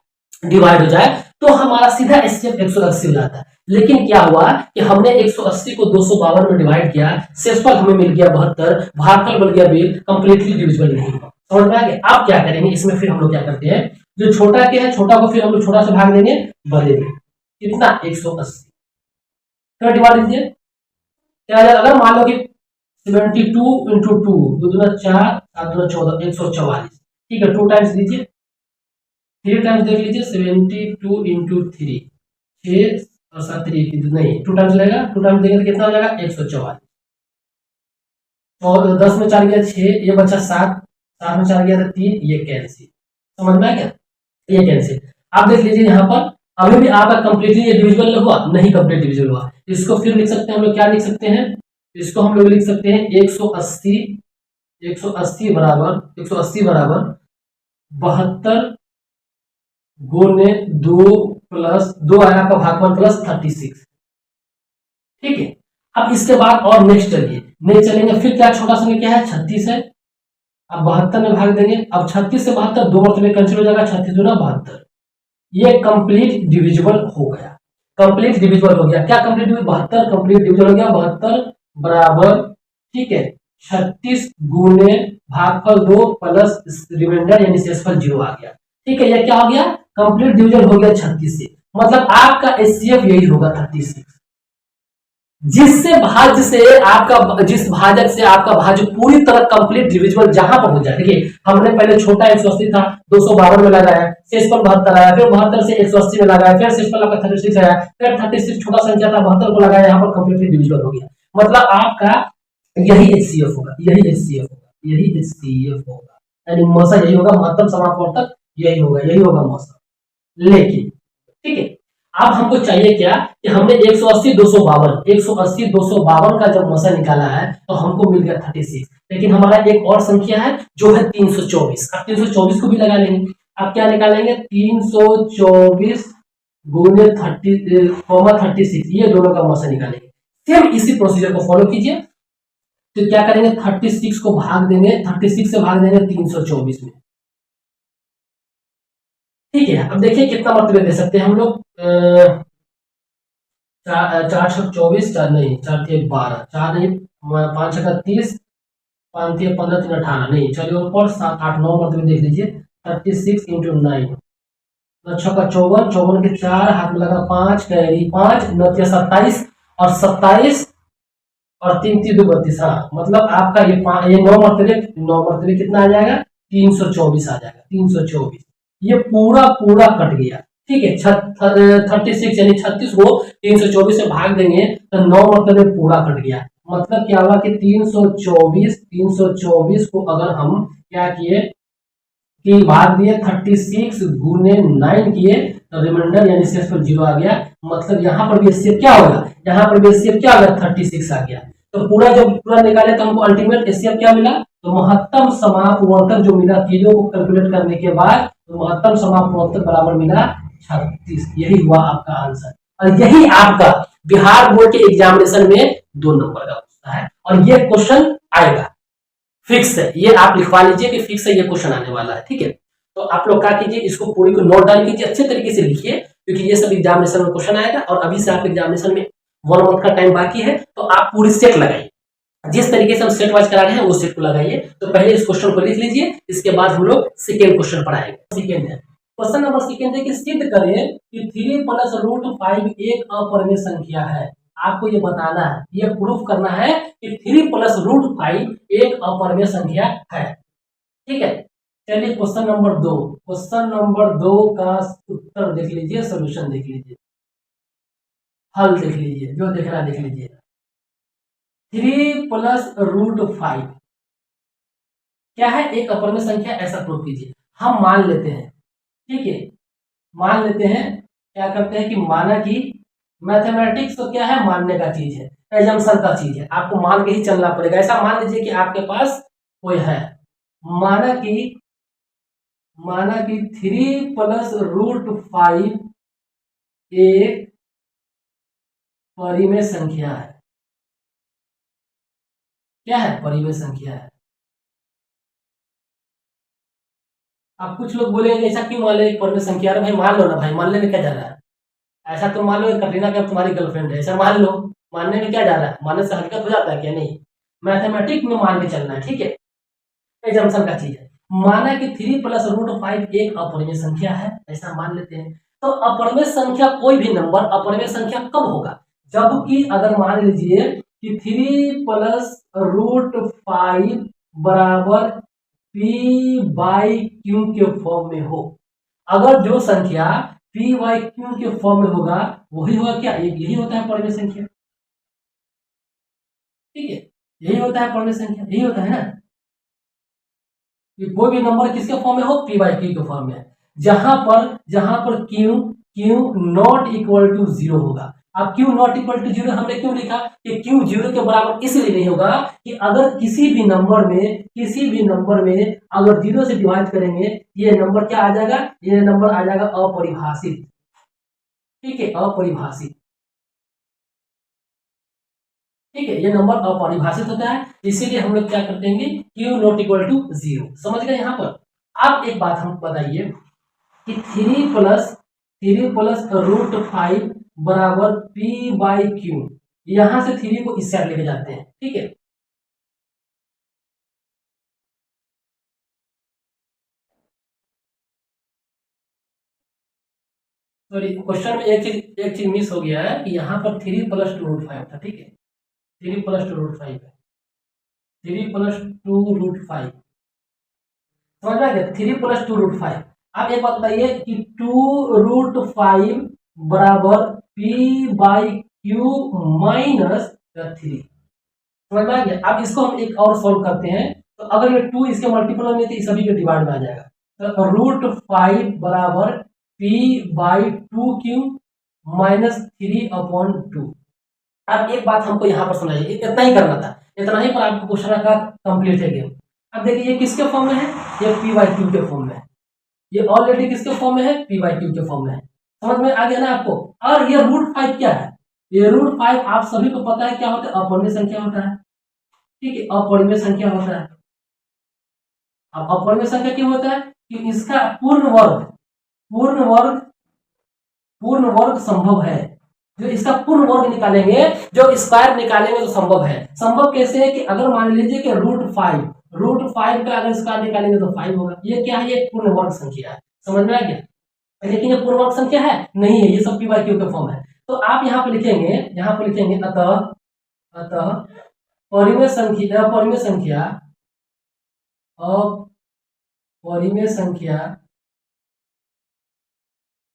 डिवाइड हो जाए तो हमारा सीधा HCF 180 हो जाता है। लेकिन क्या हुआ कि हमने 180 को 252 में डिवाइड किया शेषफल हमें मिल गया 72 भागफल मिल गया 20 कंप्लीटली डिविजिबल नहीं हुआ। समझ में आ गया। आप क्या करेंगे इसमें फिर हम लोग क्या करते हैं जो छोटा के है छोटा को फिर हम लोग छोटा से भाग देंगे बड़े में कितना 180 फिर डिवाइड लीजिए क्या अगर मान लो कि 72 इंटू 2 2 दूना 4 7 दूना 14 144 ठीक है 2 टाइम्स दीजिए 3 टाइम्स देख लीजिए 72 इंटू 3 6 और 7 3 नहीं 2 टाइम्स लगेगा 2 टाइम्स देंगे तो कितना हो जाएगा 144 और 10 में 4 गया 6 ये बचा 7 7 में 4 गया था 3 ये कैंसिल। समझ में आ गया ये कैंसिल। आप देख लीजिए यहाँ पर अभी भी आपका कंप्लीटली ये डिविजिबल हुआ नहीं कंप्लीट डिविजिबल हुआ। इसको फिर लिख सकते हैं हम लोग क्या लिख सकते हैं इसको हम लोग लिख सकते हैं 180 बराबर 72 गुने 2 प्लस 2 आया आपका भागफल प्लस 36 ठीक है। अब इसके बाद और नेक्स्ट चलिए नेक्स्ट चलेंगे फिर क्या छोटा सा क्या है 36 है अब 72 में भाग देंगे। अब 36 से 72 दो मरतबे कैंसिल हो जाएगा 36 दूना 72 ये कंप्लीट डिविजिबल हो गया कंप्लीट डिविजिबल हो गया। क्या कंप्लीट 72 कंप्लीट डिविजिबल हो गया 72 बराबर ठीक है 36 गुने भागफल 2 प्लस रिमाइंडर यानी शेषफल 0 आ गया। ठीक है ये क्या हो गया कंप्लीट डिविजन हो गया 36 से मतलब आपका HCF यही होगा 36 जिससे भाज्य से आपका जिस भाजक से आपका भाज्य पूरी तरह कंप्लीट डिविजिबल जहां पर हो जाए। देखिए हमने पहले छोटा 180 था 252 में लगाया शेषफल 72 आया फिर 72 से 180 में लगाया फिर शेषफल आपका 36 आया फिर 36 छोटा संख्या था 72 को लगाया यहाँ पर कंप्लीटली डिविजिबल हो गया। मतलब आपका यही HCF होगा यही HCF होगा यानी मौसा यही होगा महत्तम समापवर्तक यही होगा मौसा। लेकिन ठीक है अब हमको चाहिए क्या कि हमने 180 252 का जब मौसा निकाला है तो हमको मिल गया 36 लेकिन हमारा एक और संख्या है जो है 324। अब 324 को भी लगा लेंगे। आप क्या निकालेंगे 324 गुने 36 ये दोनों का मौसा निकालेंगे। सेम इसी प्रोसीजर को फॉलो कीजिए। तो क्या करेंगे 36 को भाग देंगे 36 से भाग देंगे 324 में ठीक है। अब देखिए कितना मरतबे दे सकते हैं हम लोग 424 4 नहीं 4 थे 12 4 नहीं 5 का 30 5 थे 15 3 18 नहीं चलिए ऊपर 7 8 9 मरतबे देख लीजिए 36 इंटू 9 अच्छा का 54 के 4 हाथ में लगा 5 कैरी 5 9 27 और 27 और 3 3 2 32 हाँ मतलब आपका ये 9 मरतबे कितना आ जाएगा 324 आ जाएगा 324 ये पूरा कट गया ठीक है 36 यानी 36 को 324 से भाग देंगे तो 9 मरतबे पूरा कट गया। मतलब क्या हुआ कि 324 को अगर हम क्या किए कि भाग दिए 36 गुने 9 किए तो रिमाइंडर यानी शेषफल 0 आ गया। मतलब यहाँ पर भी HCF क्या होगा यहाँ पर भी HCF क्या होगा 36 आ गया। तो पूरा जब पूरा निकाले तो हमको अल्टीमेट HCF क्या मिला तो महत्तम समापवर्तक जो मिला चीजों को कैलकुलेट करने के बाद तो महत्तम समापवर्तक बराबर मिला 36। यही हुआ आपका आंसर और यही आपका बिहार बोर्ड के एग्जामिनेशन में 2 नंबर का पूछता है और ये क्वेश्चन आएगा फिक्स है। ये आप लिखवा लीजिए कि फिक्स है ये क्वेश्चन आने वाला है ठीक है। तो आप लोग क्या कीजिए इसको पूरी को नोट डाल कीजिए अच्छे तरीके से लिखिए क्योंकि ये सब एग्जामिनेशन में क्वेश्चन आएगा और अभी से आप एग्जामिनेशन में 1 मंथ का टाइम बाकी है तो आप पूरी सेट लगाइए जिस तरीके से हम सेट वाइज करा रहे हैं वो सेट को लगाइए। तो पहले इस क्वेश्चन को लिख लीजिए इसके बाद हम लोग सेकेंड क्वेश्चन पढ़ाएंगे। सेकेंड है क्वेश्चन नंबर सेकंड है कि सिद्ध करें कि 3 प्लस रूट 5 एक अपरिमेय संख्या है। आपको ये बताना है, ये प्रूफ करना है कि 3 प्लस रूट 5 एक अपरिमेय संख्या है। ठीक है, चलिए क्वेश्चन नंबर 2, क्वेश्चन नंबर 2 का उत्तर देख लीजिए, सोल्यूशन देख लीजिए, हल देख लीजिए, जो देख रहा है देख लीजिए। 3 प्लस रूट 5 क्या है? एक अपरिमेय संख्या, ऐसा प्रूफ कीजिए। हम मान लेते हैं, ठीक है, मान लेते हैं, क्या करते हैं कि माना कि मैथमेटिक्स तो क्या है? मानने का चीज है, एजम्पशन का चीज है, आपको मान के ही चलना पड़ेगा। ऐसा मान लीजिए कि आपके पास कोई है, माना कि 3 प्लस रूट 5 एक परिमेय संख्या है। क्या है? परिमेय संख्या है। अब कुछ लोग बोलेंगे ऐसा क्यों मान ले परिमेय संख्या? अरे भाई मान लो ना भाई, मानने में क्या जा रहा है? ऐसा तुम मान लो कटरीना कैफ तुम्हारी गर्लफ्रेंड है, ऐसा मान लो, मानने में क्या जा रहा है? मानने से हल्का हो जाता है क्या? नहीं, मैथमेटिक्स में मान के चलना है, ठीक है, एजम्पशन का चीज है। माना कि 3 प्लस रूट 5 एक अपरिमेय संख्या है, ऐसा मान लेते हैं। तो अपरिमेय संख्या, कोई भी नंबर अपरिमेय संख्या कब होगा? जबकि अगर मान लीजिए कि 3 प्लस रूट 5 बराबर पी बाई क्यू के फॉर्म में हो। अगर जो संख्या पी बाई क्यू के फॉर्म में होगा, वही होगा क्या? यही होता है परिमेय संख्या, ठीक है, यही होता है परिमेय संख्या, यही होता है ना कि कोई भी नंबर किसके फॉर्म में हो? पी बाई क्यू के फॉर्म में। जहां पर क्यू नॉट इक्वल टू 0 होगा। अब क्यू नॉट इक्वल टू 0 हमने क्यों लिखा कि क्यू 0 के बराबर इसलिए नहीं होगा कि अगर किसी भी नंबर में अगर 0 से डिवाइड करेंगे, ये नंबर क्या आ जाएगा? ये नंबर आ जाएगा अपरिभाषित, ठीक है, अपरिभाषित, ठीक है, ये नंबर अपरिभाषित होता है, इसीलिए हम लोग क्या करते हैं? Q not equal to 0। समझ गए यहाँ पर? आप एक बात हमको बताइए कि 3 प्लस रूट 5 बराबर पी बाई क्यू, यहां से 3 को इस साइड लेके जाते हैं, ठीक है, सॉरी क्वेश्चन में एक चीज मिस हो गया है कि यहाँ पर 3 प्लस टू रूट 5 था, ठीक है, 3 प्लस टू रूट 5 है, 3 प्लस टू रूट 5, समझ में आ गया? 3 प्लस टू रूट 5। आप एक बात बताइए कि 2 रूट 5 बराबर पी बाई क्यू माइनस 3, समझ में आ गया? अब इसको हम एक और सॉल्व करते हैं, तो अगर ये 2 इसके मल्टीपल में तो सभी के डिवाइड में आ जाएगा। तो रूट 5 बराबर P by 2 Q minus 3 upon 2। अब एक बात हमको यहाँ पर समझाइए, इतना ही करना था, इतना ही पर आपको क्वेश्चन का कंप्लीट है गेम। अब देखिए ये किसके फॉर्म में है? ये पी बाई क्यू के फॉर्म में है। ये ऑलरेडी किसके फॉर्म में है? पी बाई क्यू के फॉर्म में है। समझ में आ गया ना आपको? और ये रूट 5 क्या है? ये रूट 5 आप सभी को पता है क्या होता है? अपरिमेय संख्या होता है, ठीक है, अपरिमेय संख्या होता है। अब अपरिमेय संख्या क्यों होता है? कि इसका पूर्ण वर्ग संभव है। जो इसका पूर्ण वर्ग निकालेंगे, जो स्क्वायर निकालेंगे तो संभव है। संभव कैसे है? कि अगर मान लीजिए कि रूट 5 का अगर स्क्वायर निकालेंगे तो 5 होगा। ये क्या है? ये पूर्ण वर्ग संख्या है। समझ में आ गया? लेकिन ये पूर्ण वर्ग संख्या है नहीं है, ये सब पी बाई क्यू का फॉर्म है। तो आप यहाँ पे लिखेंगे अतः परिमेय संख्या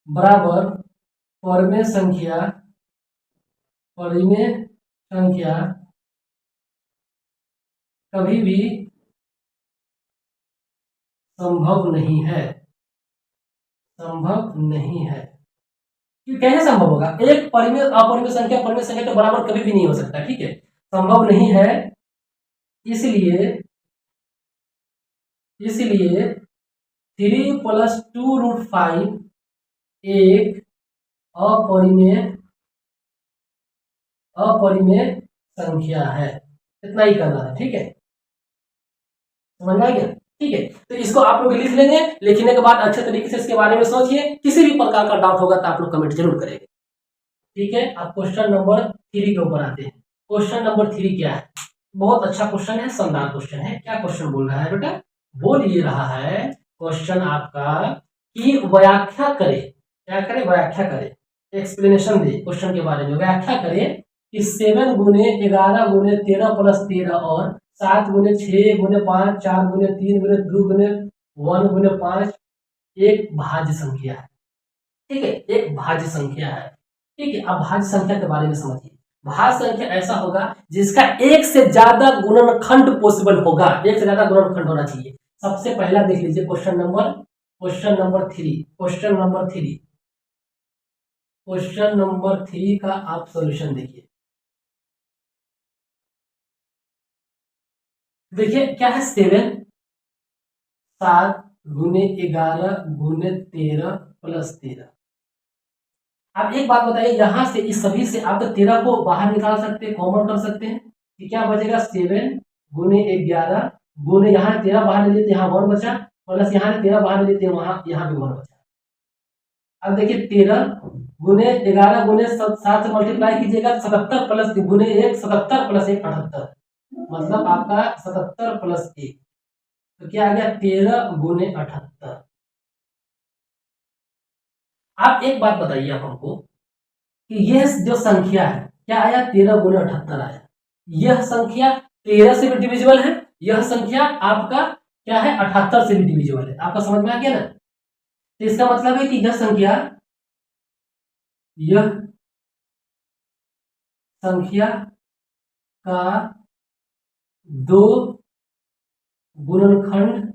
बराबर परिमेय संख्या कभी भी संभव नहीं है। कैसे संभव होगा? एक परिमेय अपरिमेय संख्या परिमेय संख्या के बराबर कभी भी नहीं हो सकता, ठीक है, संभव नहीं है। इसलिए 3 प्लस टू रूट 5 एक अपरिमेय संख्या है। इतना ही करना है, ठीक है, समझ में आ गया? ठीक है, तो इसको आप लोग लिख लेंगे। लिखने के बाद अच्छे तरीके से इसके बारे में सोचिए। किसी भी प्रकार का डाउट होगा तो आप लोग कमेंट जरूर करेंगे, ठीक है। अब क्वेश्चन नंबर 3 के ऊपर आते हैं। क्वेश्चन नंबर 3 क्या है? बहुत अच्छा क्वेश्चन है, शानदार क्वेश्चन है। क्या क्वेश्चन बोल रहा है बेटा? बोल ये रहा है क्वेश्चन आपका कि व्याख्या करे, क्या करे, व्याख्या करे, एक्सप्लेनेशन दे क्वेश्चन के बारे में, व्याख्या करे कि 7 गुने 11 गुने 13 प्लस 13 और 7 गुने 6 गुने 5 4 गुने 3 गुने 2 गुने 1 गुने 5 एक भाज्य संख्या है। ठीक है, एक भाज्य संख्या है। ठीक है, अब भाज्य संख्या के बारे में समझिए। भाज्य संख्या ऐसा होगा जिसका एक से ज्यादा गुणनखंड पॉसिबल होगा, एक से ज्यादा गुणनखंड होना चाहिए। सबसे पहला देख लीजिए क्वेश्चन नंबर 3, क्वेश्चन नंबर 3 का आप सॉल्यूशन देखिए। देखिए क्या है, 7 गुने 11 गुने 13 प्लस 13। आप एक बात बताइए, यहां से इस सभी से आप 13 को बाहर निकाल सकते हैं, कॉमन कर सकते हैं कि क्या बचेगा, 7 गुने 11 गुने यहाँ 13 बाहर ले लेते, यहाँ 1 बचा, प्लस यहाँ 13 बाहर ले लेते, वहां यहाँ भी 1 बचा। अब देखिए 13 गुने 11 गुने 7 से मल्टीप्लाई कीजिएगा, 77 प्लस गुने 1 77 प्लस 1 78, मतलब आपका 77 प्लस 1, तो क्या आ गया 13 गुने 78। आप एक बात बताइए आप हमको कि यह जो संख्या है क्या आया, 13 गुने 78 आया। यह संख्या 13 से भी डिविजिबल है, यह संख्या आपका क्या है 78 से भी डिविजिबल है। आपका समझ में आ गया ना। तो इसका मतलब है कि यह संख्या का दो गुणनखंड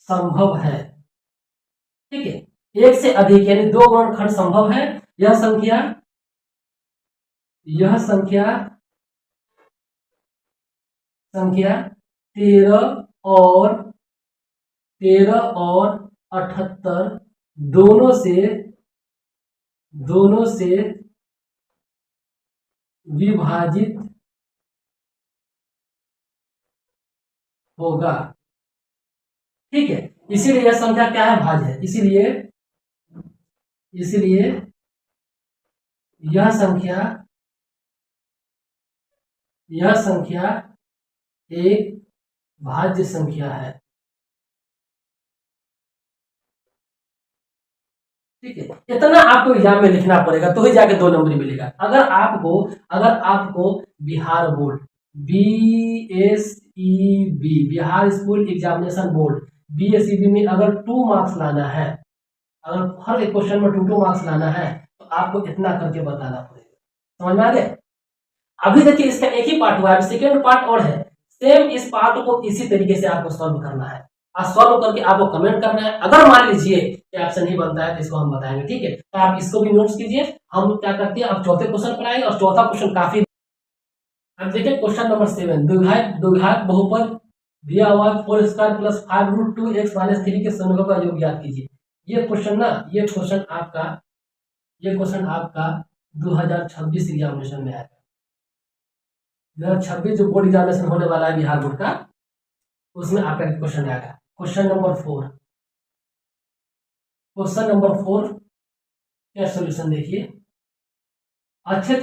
संभव है। ठीक है, एक से अधिक यानी 2 गुणनखंड संभव है। यह संख्या 13 और 78 दोनों से विभाजित होगा। ठीक है, इसीलिए यह संख्या क्या है, भाज्य है। इसीलिए यह संख्या एक भाज्य संख्या है। ठीक है, इतना आपको एग्जाम में लिखना पड़ेगा तो ही जाके 2 नंबर मिलेगा। अगर आपको Bihar board BSEB Bihar school examination board BSEB में अगर 2 मार्क्स लाना है, अगर हर एक क्वेश्चन में 2 मार्क्स लाना है, तो आपको इतना करके बताना पड़ेगा। समझ में आ गया। अभी देखिए इसका एक ही पार्ट हुआ है, सेकेंड पार्ट और है। सेम इस पार्ट को इसी तरीके से आपको सॉल्व करना है, और सॉल्व करके आपको कमेंट करना है। अगर मान लीजिए कि ऑप्शन नहीं बनता है तो इसको हम बताएंगे। ठीक है, तो आप इसको भी नोट्स कीजिए। हम क्या करते हैं, अब चौथे क्वेश्चन पर आएंगे, और चौथा क्वेश्चन काफी। अब देखिए क्वेश्चन नंबर 7, द्विघात बहुपद दिया हुआ 4 square plus 5 root 2 x minus 3 के समूहों का योग ज्ञात कीजिए। ये क्वेश्चन आपका 2026 एग्जामिनेशन में आएगा। 2026 जो बोर्ड एग्जामिनेशन होने वाला है बिहार बोर्ड का, उसमें आपका क्वेश्चन आएगा। क्वेश्चन नंबर 4 क्या सॉल्यूशन देखिए। अच्छे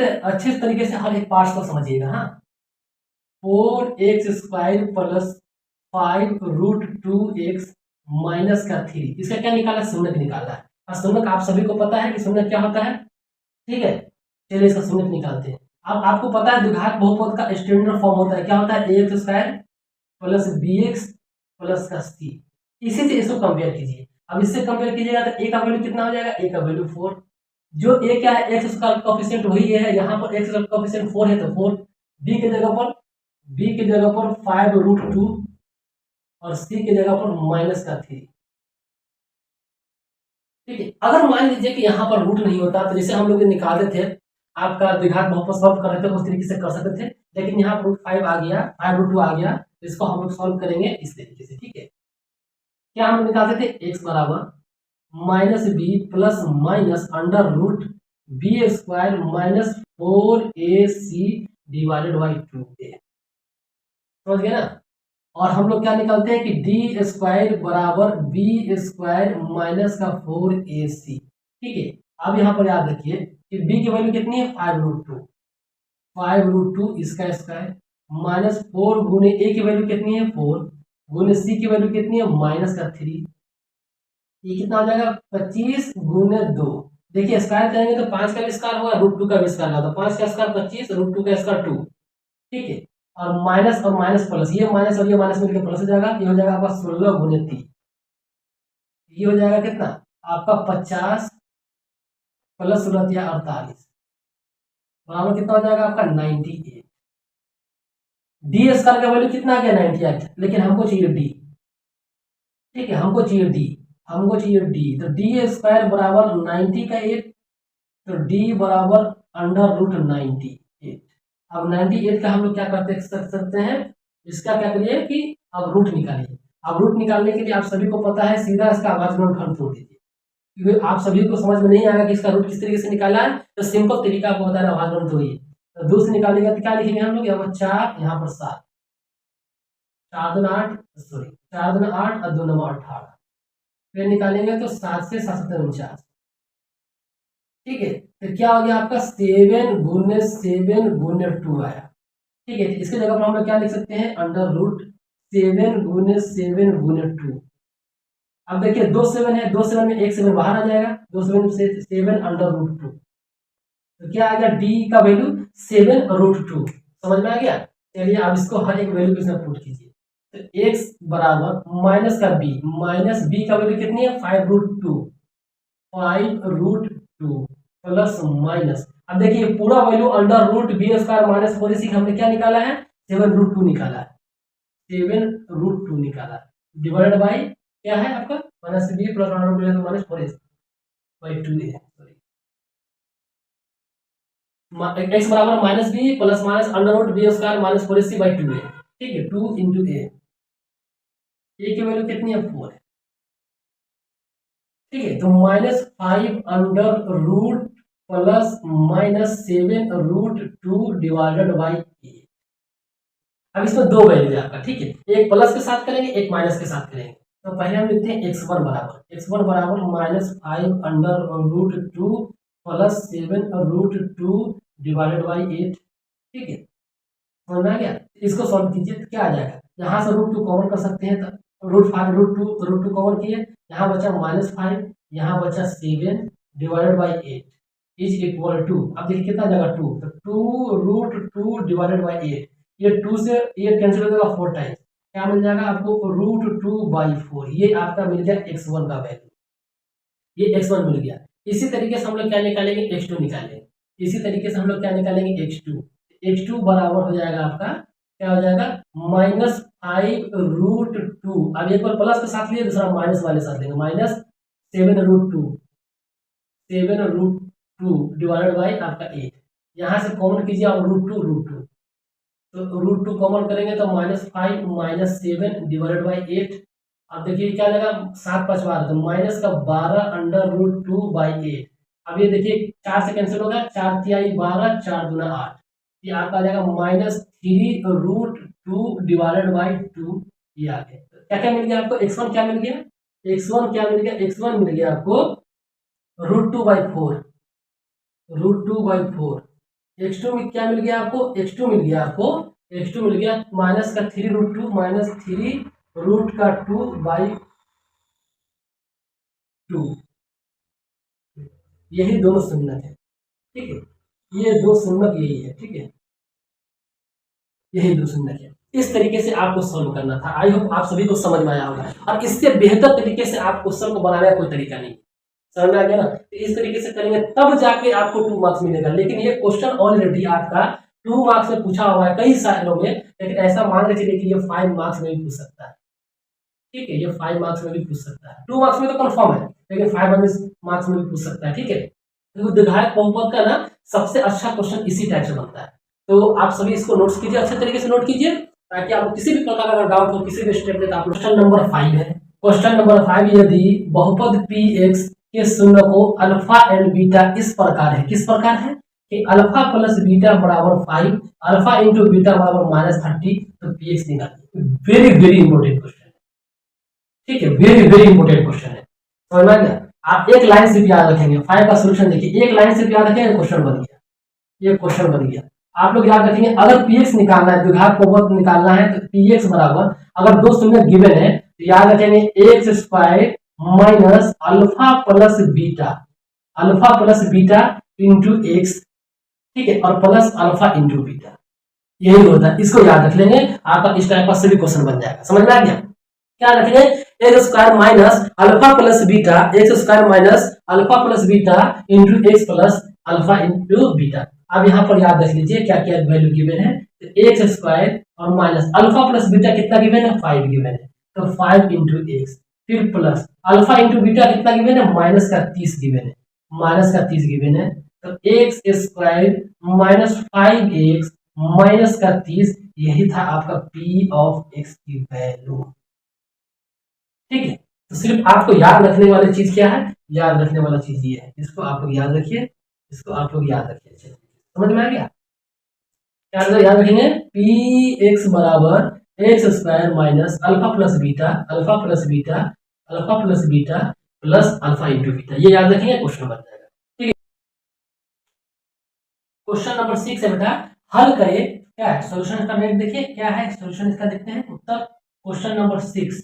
तरीके से हर एक पार्ट को समझिएगा। हाँ, 4x square plus 5 root 2x minus का 3, इसका क्या निकाला, शून्य निकाला है। और शून्य आप सभी को पता है कि शून्य क्या होता है। ठीक है, चलिए इसका शून्य निकालते हैं। अब आपको पता है द्विघात बहुपद का स्टैंडर्ड फॉर्म होता है, क्या होता है, ax square plus bx plus का c। इसी से इसको कंपेयर कीजिए। अब इससे कंपेयर कीजिएगा तो a का वैल्यू कितना हो जाएगा, a का वैल्यू 4। जो a क्या है, x का कोएफिशिएंट वही है, यहाँ पर x का कोएफिशिएंट 4 है तो 4। b की जगह पर 5 रूट 2 और c की जगह पर माइनस का 3। ठीक है, अगर मान लीजिए कि यहाँ पर रूट नहीं होता तो जैसे हम लोग निकाले थे, आपका द्विघात बहुपद सॉल्व कर रहे थे उस तरीके से कर सकते थे, लेकिन यहाँ रूट 5 आ गया, 5 रूट 2 आ गया, तो इसको हम लोग सॉल्व करेंगे इस तरीके से। ठीक है, क्या हम निकालते थे, x बराबर minus b plus minus under root b square minus 4ac divided by 2a। समझ गए ना। और हम लोग क्या निकालते हैं कि डी स्क्वायर बराबर बी स्क्वायर माइनस का 4ac। ठीक है, अब यहाँ पर याद रखिए कि b की वैल्यू कितनी है, 5 रूट 2, इसका स्क्वायर -4 गुने ए की वैल्यू कितनी है 4 गुने सी की वैल्यू कितनी है -3। ये कितना हो जाएगा 25 गुने 2। देखिए स्क्वायर करेंगे तो 5 का भी स्क्वायर होगा, √2 का भी स्क्वायर होगा, तो 5 का स्क्वायर 25, √2 का स्क्वायर 2। ठीक है, और माइनस प्लस, ये माइनस और ये माइनस मिलकर प्लस हो जाएगा, ये हो जाएगा आपका 16 गुने 3। ये हो जाएगा कितना आपका 50 प्लस 16 या 48 बराबर कितना हो जाएगा आपका 98। डी स्क्वायर का वैल्यू कितना आ गया 98, लेकिन हमको चाहिए डी। ठीक है, हमको चाहिए डी, हमको चाहिए डी, तो डी स्क्वायर बराबर 90 का 8, तो डी बराबर √98। अब 98 का हम लोग क्या करते सकते हैं, इसका क्या करिए कि अब रूट निकालिए। अब रूट निकालने के लिए आप सभी को पता है, सीधा इसका आवाज खंड छोड़ दीजिए, क्योंकि आप सभी को समझ में नहीं आएगा कि इसका रूट किस तरीके से निकाला है, तो सिंपल तरीका आपको बता रहा है, आवाज खंड तोड़िए। तो 2 से निकालेंगे तो क्या लिखेंगे हम लोग, यहाँ पर 4, यहाँ पर 7, 4 दूना 8, सॉरी 4 दूना 8 और 2 9 18, फिर निकालेंगे तो 7 से 7 7 49। ठीक है, तो क्या हो गया आपका 7 गुने 7 गुने 2 आया। ठीक है, तो इसके जगह पर हम लोग क्या लिख सकते हैं, √7 गुने 7 गुने 2। अब देखिए 2 7 है, 2 7 में एक 7 बाहर आ जाएगा, 2 7 से 7 √2, तो क्या आ गया डी का वैल्यू 7√2। समझ में आ गया। चलिए आप इसको हर एक वैल्यू के साथ पुट कीजिए, तो x बराबर माइनस का b, माइनस b का वैल्यू कितनी है 5√2, 5√2 प्लस माइनस, अब देखिए पूरा वैल्यू √b² माइनस 4ac हमने क्या निकाला है 7√2 निकाला है, 7√2 निकाला है, डिवाइडेड बाई क्या है आपका minus b plus minus 4ac by 2a, x बराबर minus b plus minus √b² minus 4ac by 2a। ठीक है, 2 इंटू a की वैल्यू कितनी है 4 है। ठीक है, तो -5 प्लस -7√2 डिवाइडेड बाई a। अब इसमें दो वैल्यू है आपका। ठीक है, एक प्लस के साथ करेंगे, एक माइनस के साथ करेंगे, तो पहले हम लिखते हैं x1 बराबर -5 √2 प्लस 7√2 डिवाइडेड बाई 8। ठीक है, समझ में आ गया। इसको सॉल्व कीजिए तो क्या आ जाएगा, यहाँ से √2 कॉमन कर सकते हैं, तो √2 कॉमन किए, यहाँ बचा -5, यहाँ बचा 7 divided by 8 is equal to, अब देखिए कितना जाएगा 2, तो 2√2 डिवाइडेड बाई 8, ये 2 से 8 कैंसिल हो जाएगा 4 टाइम्स, क्या मिल जाएगा आपको √2/4। ये आपका मिल गया x1 का वैल्यू, ये x1 मिल गया। इसी तरीके से हम लोग क्या निकालेंगे x2 निकालेंगे, इसी तरीके से हम लोग क्या निकालेंगे x2 बराबर हो जाएगा आपका, क्या हो जाएगा -5√2, अब एक बार प्लस के साथ लिए, दूसरा माइनस वाले साथ लेंगे, -7√2 डिवाइडेड बाई आपका 8, यहाँ से कॉमन कीजिए आप √2, तो √2 कॉमन करेंगे तो -5 -7 डिवाइडेड बाई 8। अब देखिए क्या जाएगा 7 5 12, तो -12√2/8। अब ये देखिए 4 से कैंसिल होगा, 4 तिहाई 12, 4 दूना 8, ये आपका आ जाएगा -3√2 डिवाइडेड बाई 2। ये आ गया, क्या क्या मिल गया आपको, x1 क्या मिल गया, x1 क्या मिल गया, x1 मिल गया आपको √2/4, √2/4। x2 में क्या मिल गया आपको, x2 मिल गया आपको, x2 मिल गया माइनस का 3√2 माइनस 3√2/2। यही दोनों सुन्नत है। ठीक है, ये दो सुन्नत यही है। ठीक है, यही दो सुन्नत है। इस तरीके से आपको सॉल्व करना था। आई होप आप सभी को समझ में आया होगा, और इससे बेहतर तरीके से आप क्वेश्चन को बनाने का कोई तरीका नहीं। समझ में आ गया ना, तो इस तरीके से करेंगे तब जाके आपको 2 मार्क्स मिलेगा। लेकिन ये क्वेश्चन ऑलरेडी आपका 2 मार्क्स में पूछा हुआ है कई सालों में, लेकिन ऐसा मान के चलिए कि ये 5 मार्क्स में भी पूछ सकता है। ठीक है, ये 5 मार्क्स में भी पूछ सकता है, 2 मार्क्स में तो कंफर्म है, लेकिन 5 मार्क्स में भी पूछ सकता है। ठीक है, तो विधायक बहुपद का ना सबसे अच्छा क्वेश्चन इसी टाइप से बनता है। तो आप सभी इसको नोट्स कीजिए, अच्छे तरीके से नोट कीजिए, ताकि आपको किसी भी प्रकार का डाउट हो, किसी भी स्टेप में। आप क्वेश्चन नंबर 5 है। क्वेश्चन नंबर 5, यदि बहुपद px के शून्य को अल्फा एंड बीटा इस प्रकार है, किस प्रकार है कि अल्फा प्लस बीटा बराबर 5, अल्फा इंटू बीटा बराबर -30, तो px निकालिए। वेरी वेरी इंपॉर्टेंट क्वेश्चन है। ठीक है, वेरी वेरी इंपॉर्टेंट क्वेश्चन है। समझ में आ गया। आप एक लाइन से भी याद रखेंगे, 5 का सोल्यूशन देखिए, एक लाइन से भी याद रखेंगे, क्वेश्चन बन गया, ये क्वेश्चन बन गया। आप लोग याद रखेंगे अगर px निकालना है, द्विघात बहुपद निकालना है तो px बराबर, अगर दो शून्य गिवन है तो याद रखेंगे x square minus alpha plus beta, alpha plus beta into x, ठीक है, और प्लस अल्फा इंटू बीटा, यही होता है। इसको याद रख लेंगे, आपका इस टाइप का सभी क्वेश्चन बन जाएगा। समझ में आ गया? क्या रखेंगे? X square minus alpha plus beta, x square minus alpha plus beta into x plus alpha into beta. अब यहाँ पर याद रख लीजिए क्या क्या वैल्यू गिवन है, तो एक्स स्क्वायर और माइनस अल्फा प्लस बीटा कितना गिवन है, 5 गिवन है, तो 5 इंटू एक्स, फिर प्लस अल्फा इंटू बीटा कितना गिवन है, माइनस का 30 गिवन है, माइनस का 30 गिवन है, तो x square minus 5x minus का 30, यही था आपका p ऑफ x की वैल्यू। ठीक है, तो सिर्फ आपको याद रखने वाली चीज क्या है, याद रखने वाला चीज ये है, इसको आप लोग याद रखिए, इसको आप लोग याद रखिए। चलिए समझ में आ गया? क्या याद रखेंगे? पी एक्स बराबर x square minus alpha plus beta, alpha plus beta, alpha plus beta plus alpha into beta, ये याद रखेंगे, क्वेश्चन बन जाएगा। ठीक है, क्वेश्चन नंबर 6 है बेटा, हल करें। क्या है सोल्यूशन इसका? नेट देखिए क्या है सोल्यूशन इसका, देखते हैं उत्तर। क्वेश्चन नंबर 6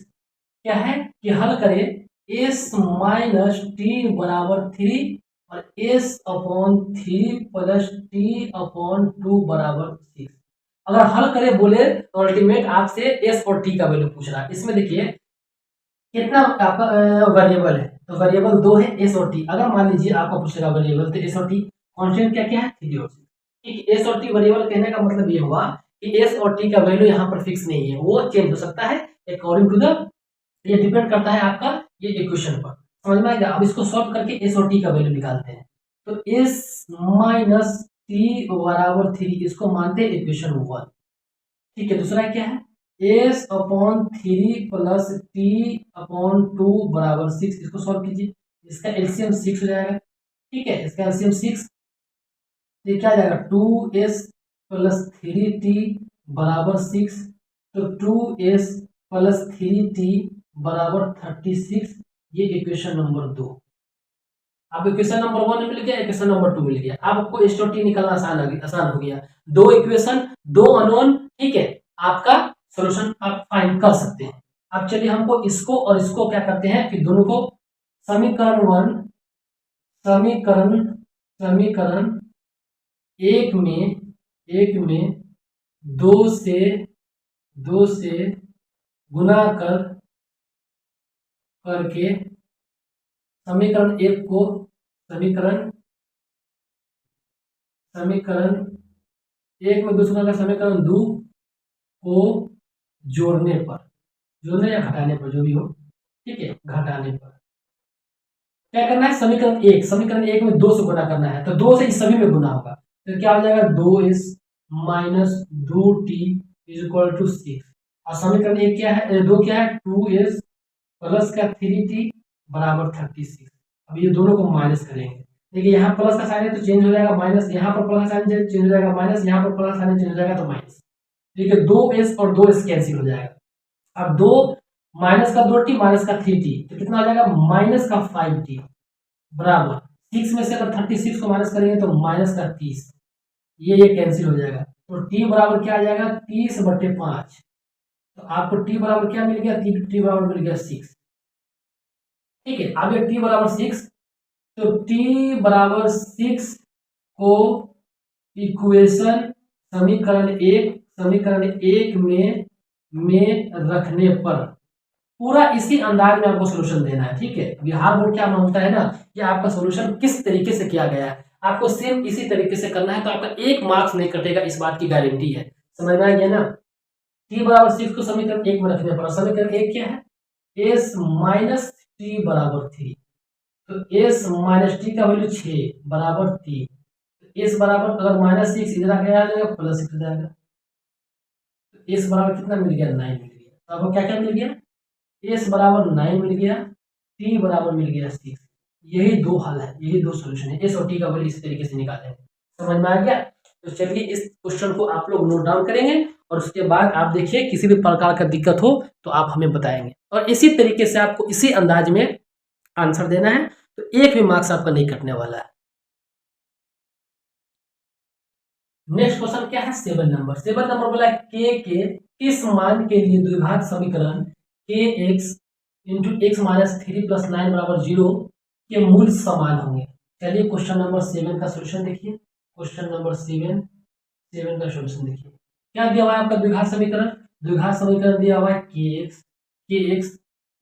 क्या है कि हल करें s माइनस टी बराबर 3 और s upon 3 plus T upon 2 बराबर 6। अगर हल करें बोले तो अल्टीमेट आपसे s और t का वैल्यू पूछ रहा है। इसमें देखिए कितना आपका वेरिएबल है, तो वेरिएबल 2 है, s और t। अगर मान लीजिए आपका पूछेगा वेरिएबल, तो s और t कांस्टेंट क्या क्या है, 3 और 6। ठीक है, s और t वेरिएबल कहने का मतलब ये हुआ कि s और t का वैल्यू यहाँ पर फिक्स नहीं है, वो चेंज हो सकता है अकॉर्डिंग टू द, ये डिपेंड करता है आपका ये इक्वेशन पर। समझ में आएगा? अब इसको सॉल्व करके s और t का वैल्यू निकालते हैं, तो s माइनस टी बराबर 3, इसको मानते हैं इक्वेशन 1। ठीक है, दूसरा क्या है, s upon 3 plus T upon 2 बराबर 6, इसको सॉल्व कीजिए, इसका एलसीएम 6 हो जाएगा। ठीक है, इसका एलसीएम 6, ये क्या आ जाएगा, 2s प्लस 3t बराबर 6, तो 2s प्लस 3t बराबर 36, ये इक्वेशन नंबर 2। अब इक्वेशन नंबर 1 मिल गया, इक्वेशन नंबर 2 मिल गया। अब आपको एस और टी निकालना आसान हो गया, दो इक्वेशन, दो अननोन। ठीक है, आपका सॉल्यूशन आप फाइंड कर सकते हैं। अब चलिए हमको इसको और इसको क्या करते हैं कि दोनों को समीकरण 1, समीकरण समीकरण एक में दो से गुना करके समीकरण एक को समीकरण एक में 2 से गुना कर समीकरण 2 को जोड़ने या घटाने पर, जो भी हो, ठीक है, घटाने पर क्या करना है, समीकरण एक में 2 से गुना करना है, तो 2 से इस सभी में गुना होगा, तो क्या हो जाएगा, 2s minus 2t is equal to 6। और समीकरण एक क्या है, 2 क्या है, 2s प्लस का 3t बराबर 36। अब ये दोनों को माइनस करेंगे, देखिए यहाँ प्लस का साइन है तो चेंज हो जाएगा माइनस, यहाँ पर प्लस साइन चेंज हो जाएगा माइनस, यहाँ पर प्लस साइन चेंज हो जाएगा तो माइनस। ठीक है, 2s और 2s कैंसिल हो जाएगा। अब 2 माइनस का 2t माइनस का 3t, तो कितना आ जाएगा, माइनस का 5t बराबर 6 में से अगर 36 को माइनस करेंगे तो माइनस का 30, ये कैंसिल हो जाएगा, तो t बराबर क्या आ जाएगा, 30/5। तो आपको t बराबर क्या मिल गया, t बराबर मिल गया 6। ठीक है, अब ये t बराबर 6, तो t बराबर 6 को इक्वेशन समीकरण एक में रखने पर पूरा इसी अंदाज में आपको सोल्यूशन देना है। ठीक है, बिहार बोर्ड क्या मांगता है ना कि आपका सोल्यूशन किस तरीके से किया गया है, आपको सेम इसी तरीके से करना है, तो आपका 1 मार्क्स नहीं कटेगा, इस बात की गारंटी है। समझ में आ गया ना? t बराबर 6 को समीकरण एक में रखने पर, समीकरण एक क्या है, s माइनस टी बराबर 3, तो s माइनस टी का वैल्यू 6 बराबर 3, s बराबर अगर माइनस 6 इधर आके आ जाएगा प्लस 6 हो जाएगा, तो s बराबर कितना मिल गया, 9 मिल गया। तो आपको क्या क्या मिल गया, s बराबर 9 मिल गया, t बराबर मिल गया 6। यही दो हल है, यही दो सॉल्यूशन है, s और t का वैल्यू इस तरीके से निकालें। समझ में आ गया? तो चलिए इस क्वेश्चन को आप लोग नोट डाउन करेंगे और उसके बाद आप देखिए किसी भी प्रकार का दिक्कत हो तो आप हमें बताएंगे, और इसी तरीके से आपको इसी अंदाज में आंसर देना है, तो 1 भी मार्क्स आपका नहीं कटने वाला है। नेक्स्ट क्वेश्चन क्या है 7 नंबर बोला के किस मान के लिए द्विघात समीकरण के एक्स इंटू एक्स माइनस 3 + 9 बराबर 0 के मूल समान होंगे। चलिए क्वेश्चन नंबर 7 का सोल्यूशन देखिए। क्वेश्चन नंबर 7 का सोल्यूशन देखिए। क्या दिया हुआ है आपका द्विघात समीकरण दिया हुआ है के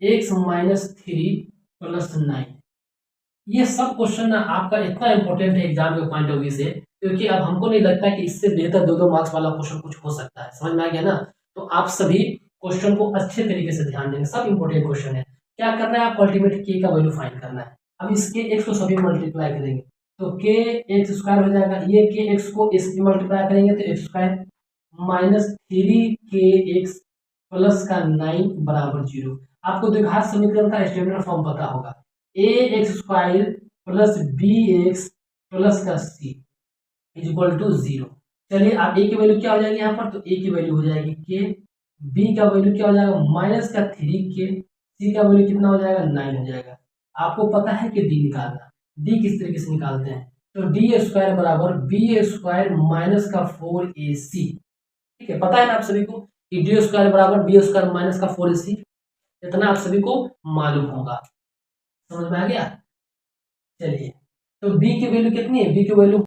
एक्स माइनस 3 + 9। ये सब क्वेश्चन ना आपका इतना इंपॉर्टेंट है एग्जाम के पॉइंट ऑफ व्यू से, क्योंकि अब हमको नहीं लगता कि इससे बेहतर 2-2 मार्क्स वाला क्वेश्चन कुछ हो सकता है। समझ में आ गया ना? तो आप सभी क्वेश्चन को अच्छे तरीके से ध्यान देंगे, सब इंपॉर्टेंट क्वेश्चन है। क्या करना है, आपको अल्टीमेट के का वैल्यू फाइंड करना है। अब इसके एक्स को सभी मल्टीप्लाई करेंगे तो के एक्स स्क्वायर हो जाएगा। ये के एक्स को इसकी मल्टीप्लाई करेंगे तो एक्स स्क्वायर माइनस 3 के एक्स प्लस का 9 बराबर 0। आपको द्विघात समीकरण का स्टैंडर्ड फॉर्म पता होगा, A X square plus B X plus का सी इज इक्वल टू 0। चलिए आप ए की वैल्यू क्या हो जाएगी यहाँ पर, तो ए की वैल्यू हो जाएगी के, बी का वैल्यू क्या हो जाएगा माइनस का 3 के, सी का वैल्यू कितना हो जाएगा 9 हो जाएगा। आपको पता है कि डी निकालना, डी किस तरीके से निकालते हैं, तो डी स्क्वायर बराबर बी स्क्वायर माइनस का 4ac। ठीक है, पता है ना आप सभी को कि डी स्क्वायर बराबर बी स्क्वायर माइनस का 4ac, इतना आप सभी को मालूम होगा। समझ में आ गया? चलिए, तो बी की वैल्यू कितनी है, बी की वैल्यू